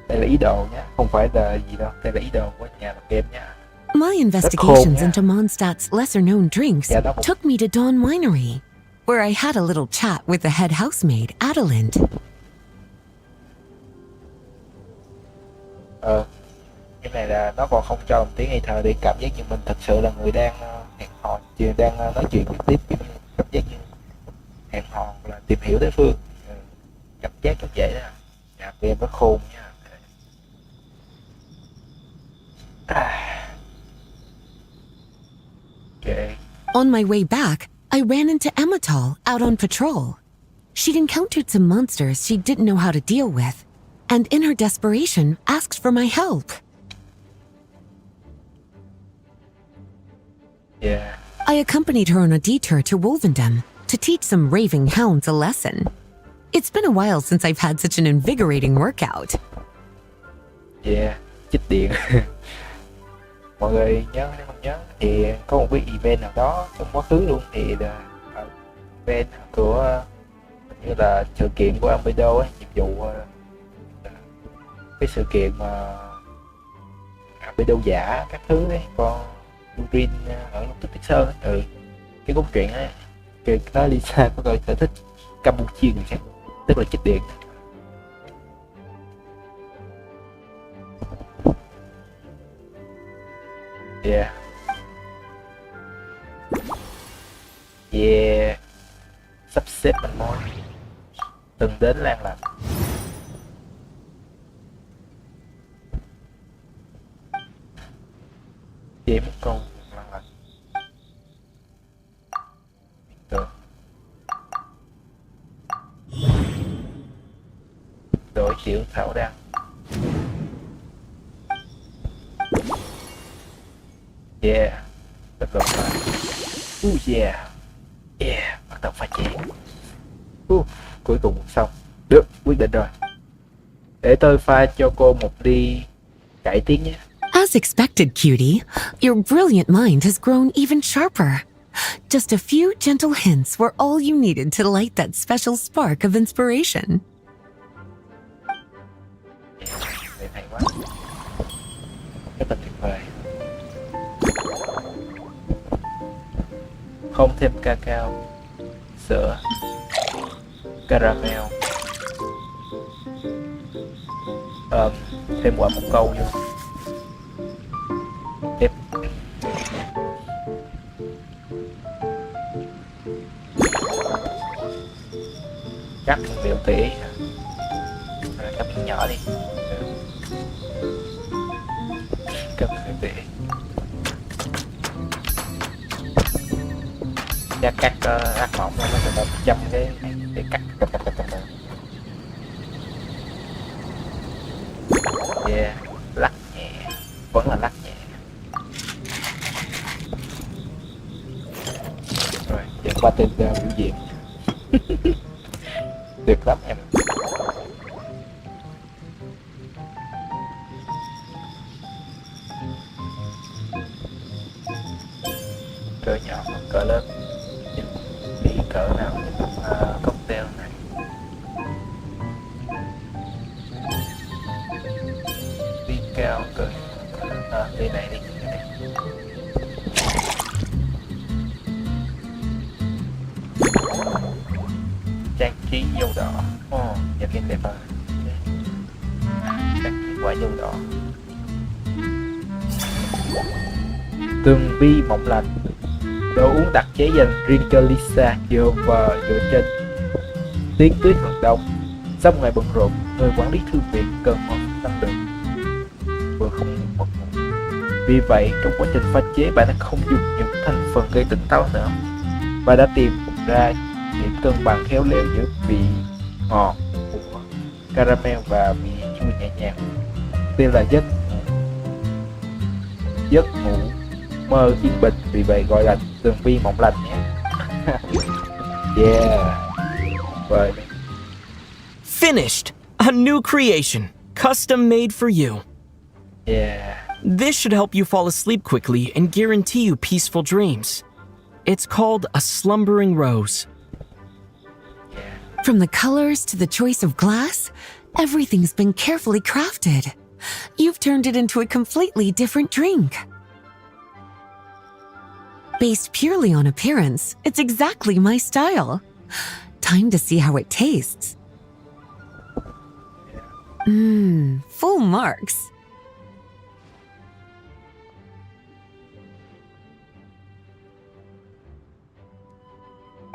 Đây là ý đồ nhá, không phải là gì đâu, đây là ý đồ của nhà làm game nhá. My investigations into Mondstadt's lesser-known drinks took me to Dawn Winery, where I had a little chat with the head housemaid, Adelind. Cái này là nó còn không cho một tiếng ngây thơ để cảm giác như mình thật sự là người đang hẹn hò, đang nói chuyện trực tiếp, cảm giác như hẹn hò là tìm hiểu đối phương. Cảm giác rất dễ đó. Nhà game nó khôn nha. Okay. On my way back, I ran into Emmetall out on patrol. She'd encountered some monsters she didn't know how to deal with, and in her desperation, asked for my help. Yeah. I accompanied her on a detour to Wolvendam to teach some raving hounds a lesson. It's been a while since I've had such an invigorating workout. Yeah, chích điện. Mọi người nhớ hay không nhớ thì có một cái event nào đó trong quá khứ luôn thì event của như là sự kiện của Ambedo ấy, nhiệm vụ cái sự kiện mà Ambedo giả các thứ ấy, con Green ở Long Tích Tiết Sơn ấy. Cái cốt truyện ấy kể nó Lisa có gọi sở thích Campuchia người khác, tức là chích điện. Yeah. Yeah. Sắp xếp mình môi từng đến lan lành. Kiếm con lan lành. Được. Đổi kiểu thảo đăng. Yeah, bắt đầu pha. Yeah, yeah, bắt đầu pha chén. Cuối cùng xong. Được, quyết định rồi. Để tôi pha cho cô một ly cải tiến nhé. As expected, cutie, your brilliant mind has grown even sharper. Just a few gentle hints were all you needed to light that special spark of inspiration. Để hay quá. Rất là tuyệt vời. Không thêm cacao, sữa, caramel, thêm quả mộc câu vô, thêm cắt đều tỉ, cắt nhỏ đi, cắt đều tỉ. Chắc cắt ác mỏng nó sẽ đập châm cái để cắt. Yeah, lắc nhẹ, vẫn là lắc nhẹ. Rồi, giờ qua tên biểu diễn. Tuyệt lắm em. Cỡ nhỏ, cỡ lớn. Cỡ nào cocktail này. Đi này đi. Trang trí dâu đỏ. Giờ cái đẹp hơn. Trang trí quả dâu đỏ. Tường vi mộng lành. Đồ uống đặc chế dành riêng cho Lisa, Joe và trên. Tiến tới hướng đông. Sau một ngày bận rộn, người quản lý thư viện cần một năng lượng vừa không mất ngủ. Vì vậy, trong quá trình pha chế, bạn đã không dùng những thành phần gây tỉnh táo nữa, và đã tìm ra điểm cân bằng khéo léo giữa vị ngọt của caramel và vị chua nhẹ nhàng. Tên là giấc ngủ mơ yên bình, vì vậy gọi là tường vi mộng lành nhé. Yeah. Rồi. Finished! A new creation, custom made for you. Yeah. This should help you fall asleep quickly and guarantee you peaceful dreams. It's called a slumbering rose. From the colors to the choice of glass, everything's been carefully crafted. You've turned it into a completely different drink. Based purely on appearance, it's exactly my style. Time to see how it tastes. Full marks.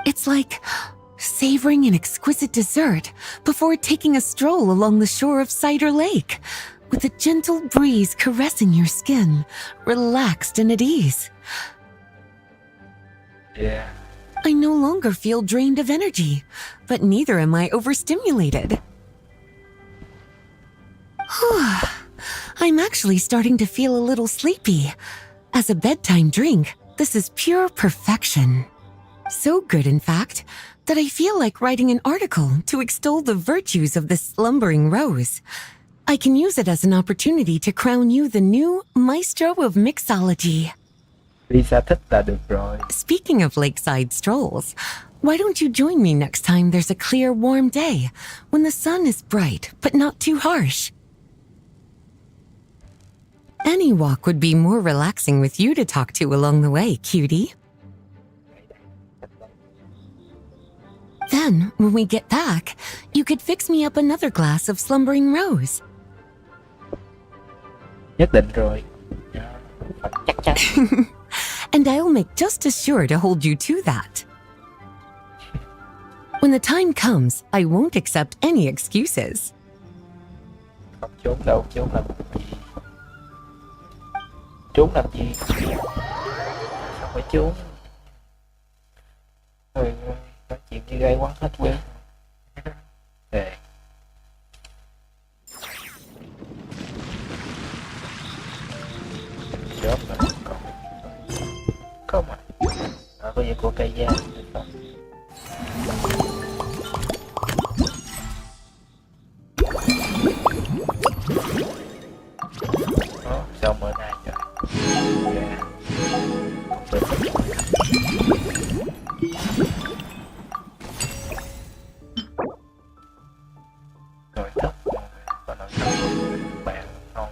It's like savoring an exquisite dessert before taking a stroll along the shore of Cider Lake, with a gentle breeze caressing your skin, relaxed and at ease. Yeah. I no longer feel drained of energy, but neither am I overstimulated. I'm actually starting to feel a little sleepy. As a bedtime drink, this is pure perfection. So good, in fact, that I feel like writing an article to extol the virtues of this slumbering rose. I can use it as an opportunity to crown you the new maestro of mixology. Lisa thích là được rồi. Speaking of lakeside strolls, why don't you join me next time there's a clear, warm day, when the sun is bright but not too harsh? Any walk would be more relaxing with you to talk to along the way, cutie. Then, when we get back, you could fix me up another glass of slumbering rose. Nhất định rồi. Chắc chắn. And I'll make just as sure to hold you to that. When the time comes, I won't accept any excuses. Không trốn đâu, trốn làm gì? Trốn làm gì? Không phải trốn. Nói chuyện như gai quán hết quên. Để. Chớp rồi, không à. Có gì của cây da. Đó, xong bữa nay rồi. Rồi thấp và nói thấp bạn không.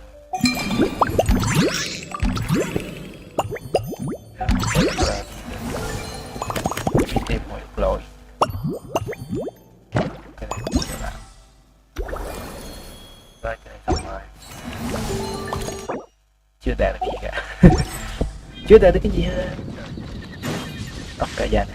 Tìm một lỗi. Cái này chưa làm. Rồi cái này xong rồi. Chưa đạt được gì cả. Chưa đạt được cái gì hết. Đọc cả da nè.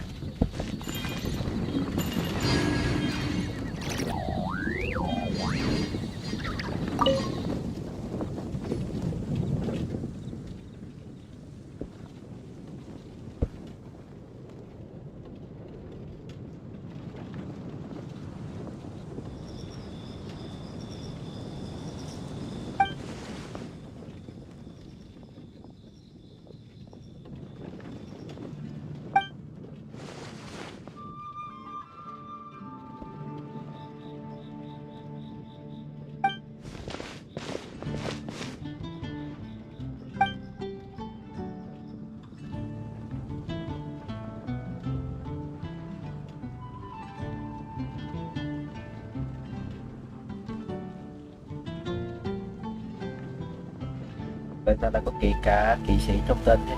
Vậy ta đã có cả kỵ sĩ trong tên nhé.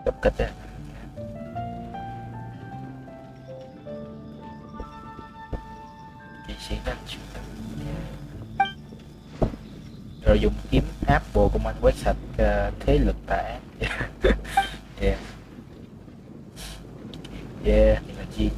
Tập kịch á. Kỵ sĩ đang chịu rồi dùng kiếm áp bộ công anh quét sạch thế lực tà ác. Yeah. Yeah, thì là chi?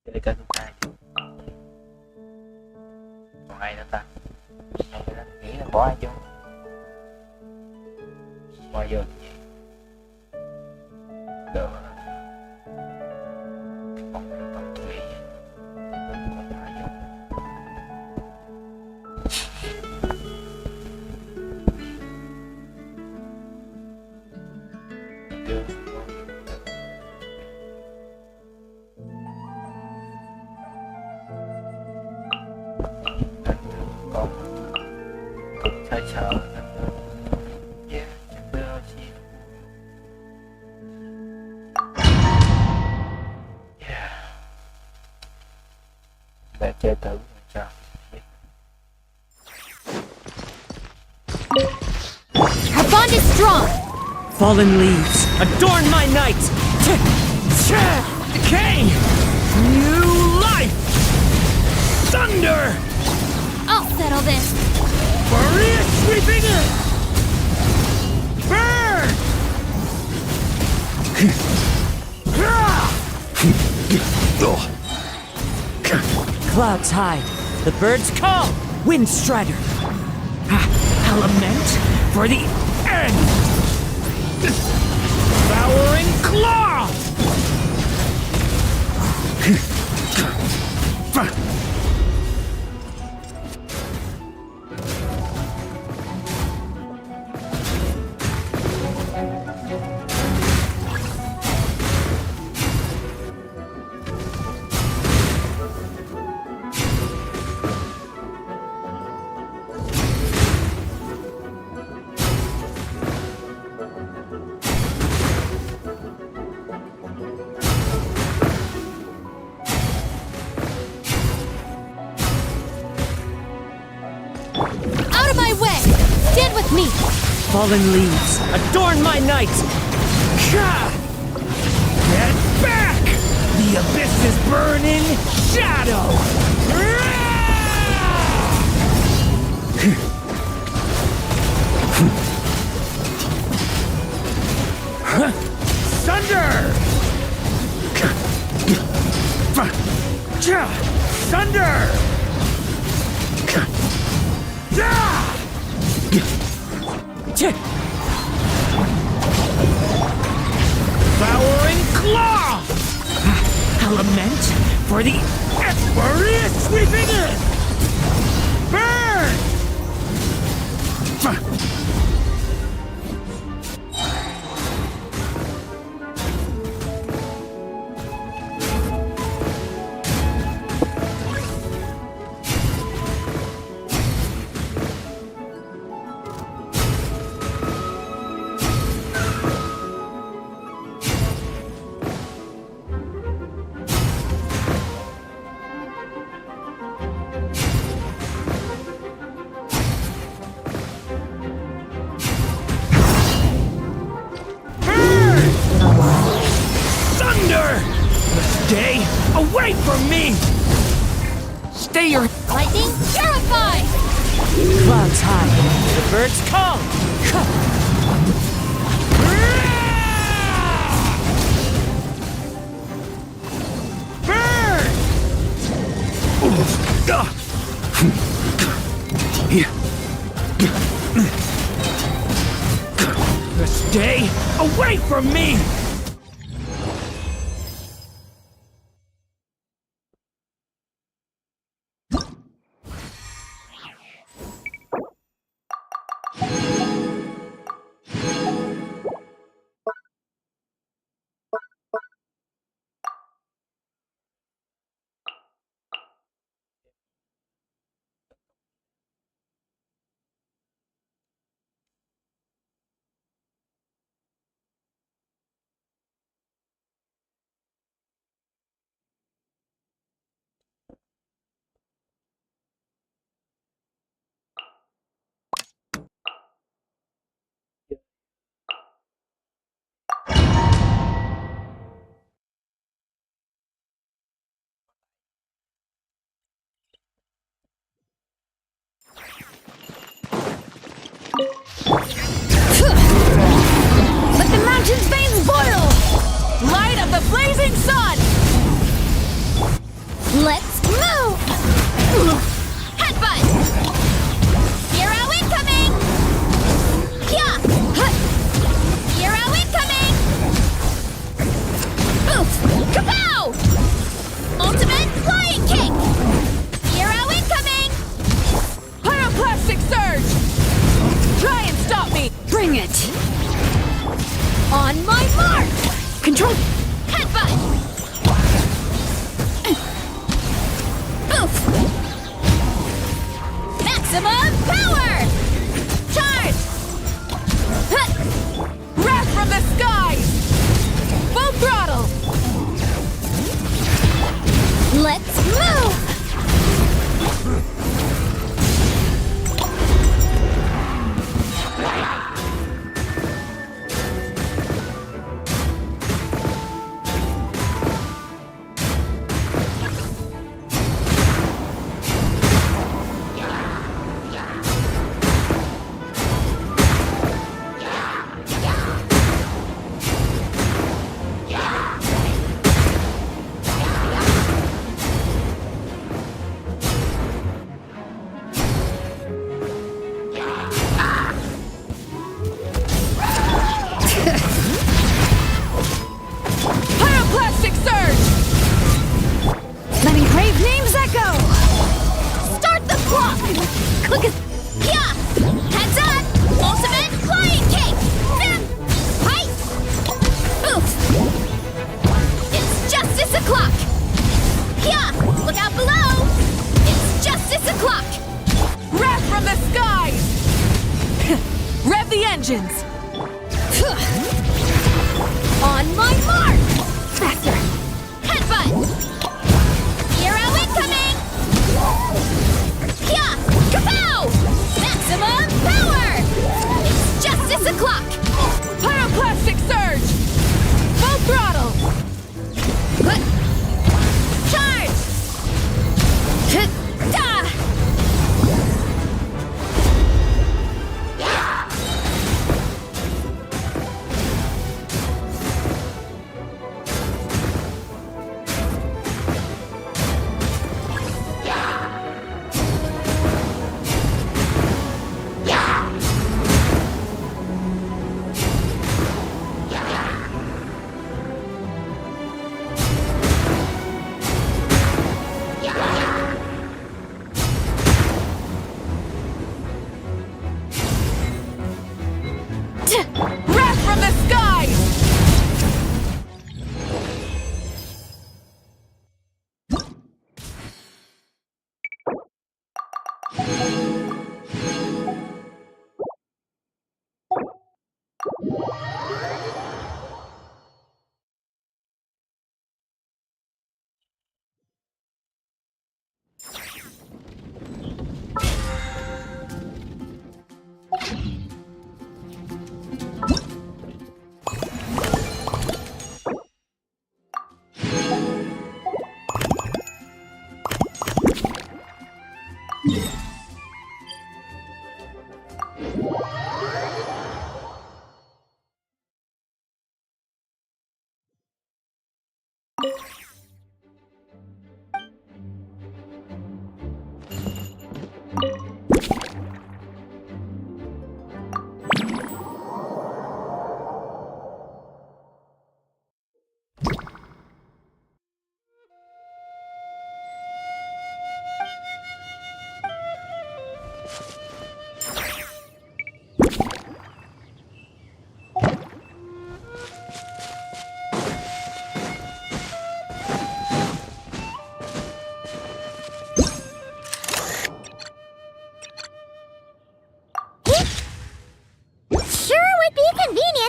Chơi kênh thứ hai còn ai nữa ta? Ai nữa? Nghĩ là có ai chứ? Bao giờ gì? Được rồi. Không được không tôi nghĩ. Không phải chứ. Chưa. Chào. Yeah, yeah. Để chơi thử chào. Our bond is strong. Fallen leaves, adorn my night! Decay! New life! Thunder! I'll settle this. Maria sweeping! Burn! Clouds high, the birds call, wind strider. Element for the end! Devouring claw! Me. Fallen leaves, adorn my night! Get back! The abyss is burning shadow! Thunder! Thunder! Devouring claw! Element for the Warrior sweeping in! Burn! Stay away from me! Stay your Lightning, purify! clouds high. The birds come! Stay away from me! Let the mountain's veins boil! Light up the blazing sun! Let's move! Headbutt! Hero incoming! Yeah! Hero incoming! Oof! Kapow! Ultimate flying kick! Hero incoming! Pyroclastic surge! Try and stop me! Bring it! On my mark! Control! Headbutt! Oof! Maximum power! Charge! Wrath from the skies! Full throttle! Let's move! engines! On my mark! Faster! Headbutt! Hero incoming! Yeah! Kapow! Maximum power! It's justice o'clock! Pyroclastic surge! Full throttle! Charge! Da!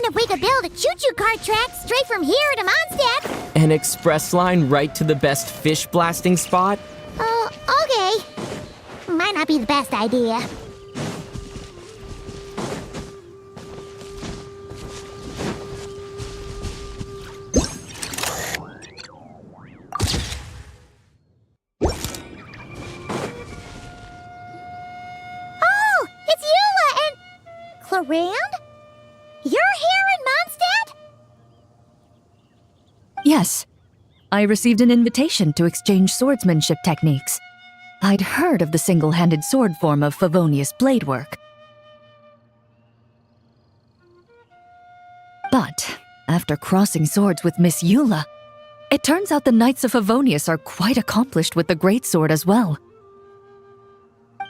If we could build a choo-choo cart track straight from here to Mondstadt. An express line right to the best fish blasting spot? Okay. Might not be the best idea. Oh, it's Eula and... Clarand? You're here in Mondstadt? Yes. I received an invitation to exchange swordsmanship techniques. I'd heard of the single-handed sword form of Favonius blade work. But, after crossing swords with Miss Eula, it turns out the Knights of Favonius are quite accomplished with the greatsword as well.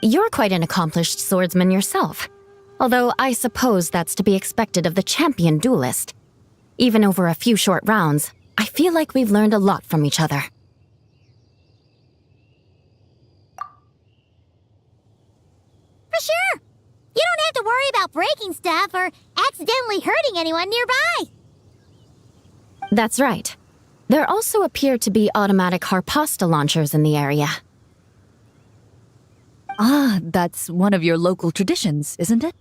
You're quite an accomplished swordsman yourself. Although I suppose that's to be expected of the champion duelist. Even over a few short rounds, I feel like we've learned a lot from each other. For sure! You don't have to worry about breaking stuff or accidentally hurting anyone nearby. That's right. There also appear to be automatic harpasta launchers in the area. Ah, that's one of your local traditions, isn't it?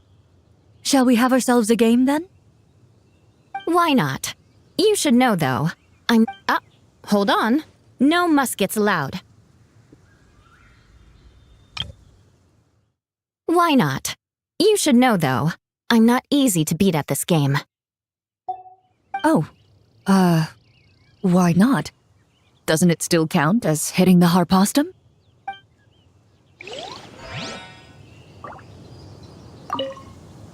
Shall we have ourselves a game, then? Why not? You should know, though. Hold on. No muskets allowed. Why not? You should know, though. I'm not easy to beat at this game. Oh. Why not? Doesn't it still count as hitting the harpastum?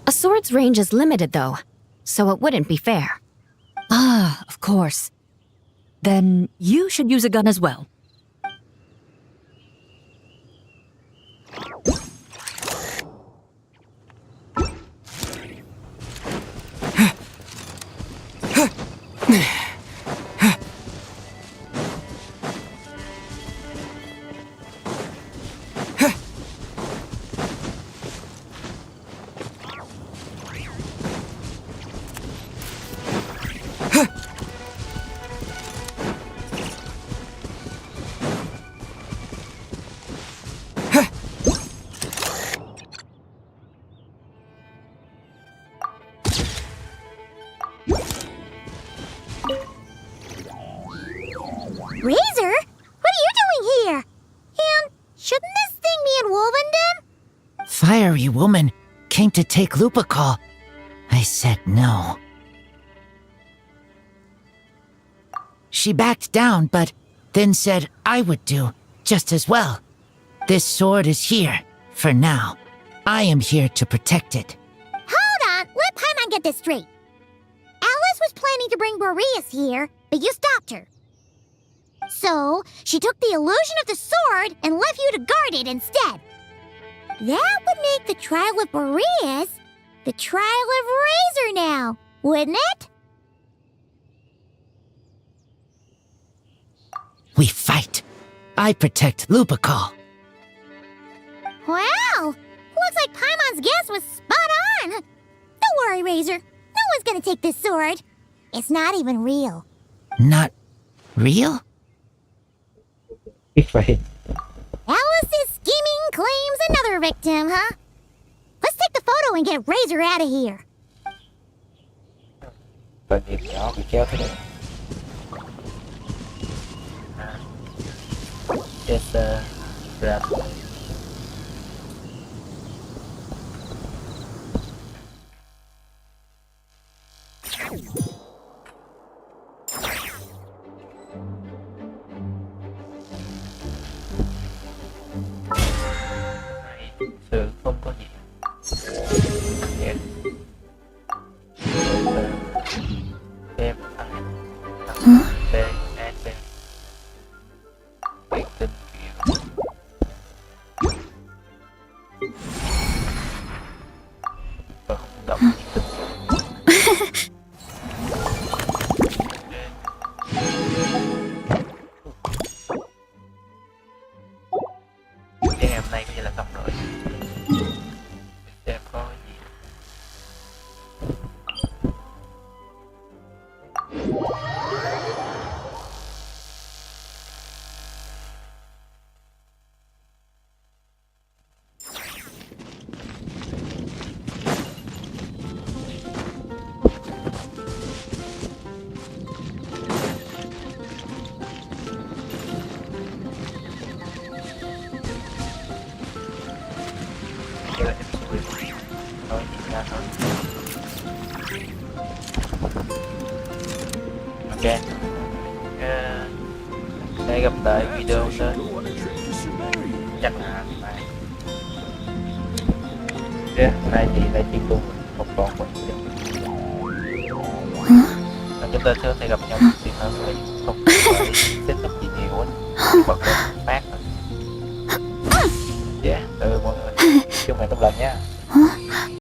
A sword's range is limited, though, so it wouldn't be fair. Ah, of course. Then you should use a gun as well. Razor? What are you doing here? And shouldn't this thing be in Wolvenden? Fiery woman came to take Lupical. I said no. She backed down, but then said I would do just as well. This sword is here, for now. I am here to protect it. Hold on, let Paimon get this straight. Alice was planning to bring Boreas here, but you stopped her. So, she took the illusion of the sword and left you to guard it instead. That would make the trial with Boreas the trial of Razor now, wouldn't it? We fight. I protect Lupical. Wow! Looks like Paimon's guess was spot on. Don't worry, Razor. No one's gonna take this sword. It's not even real. Not real? Right. Alice's scheming claims another victim, huh? Let's take the photo and get Razor out of here. Tội nghiệp nhỏ bị kéo thế này. Yes, right. ngày hôm nay cũng như là xong rồi. Xem có gì. Ok, để gặp lại video tới chắc là mai. Ok, nay thì lại chuyên luôn một con quay video. Chúng ta sẽ gặp nhau một tiền hơn rồi, không phải tiếp tục gì nhiều quá, bật lên phát thôi. Dạ, mọi người, chúc ngày tốt lành nha.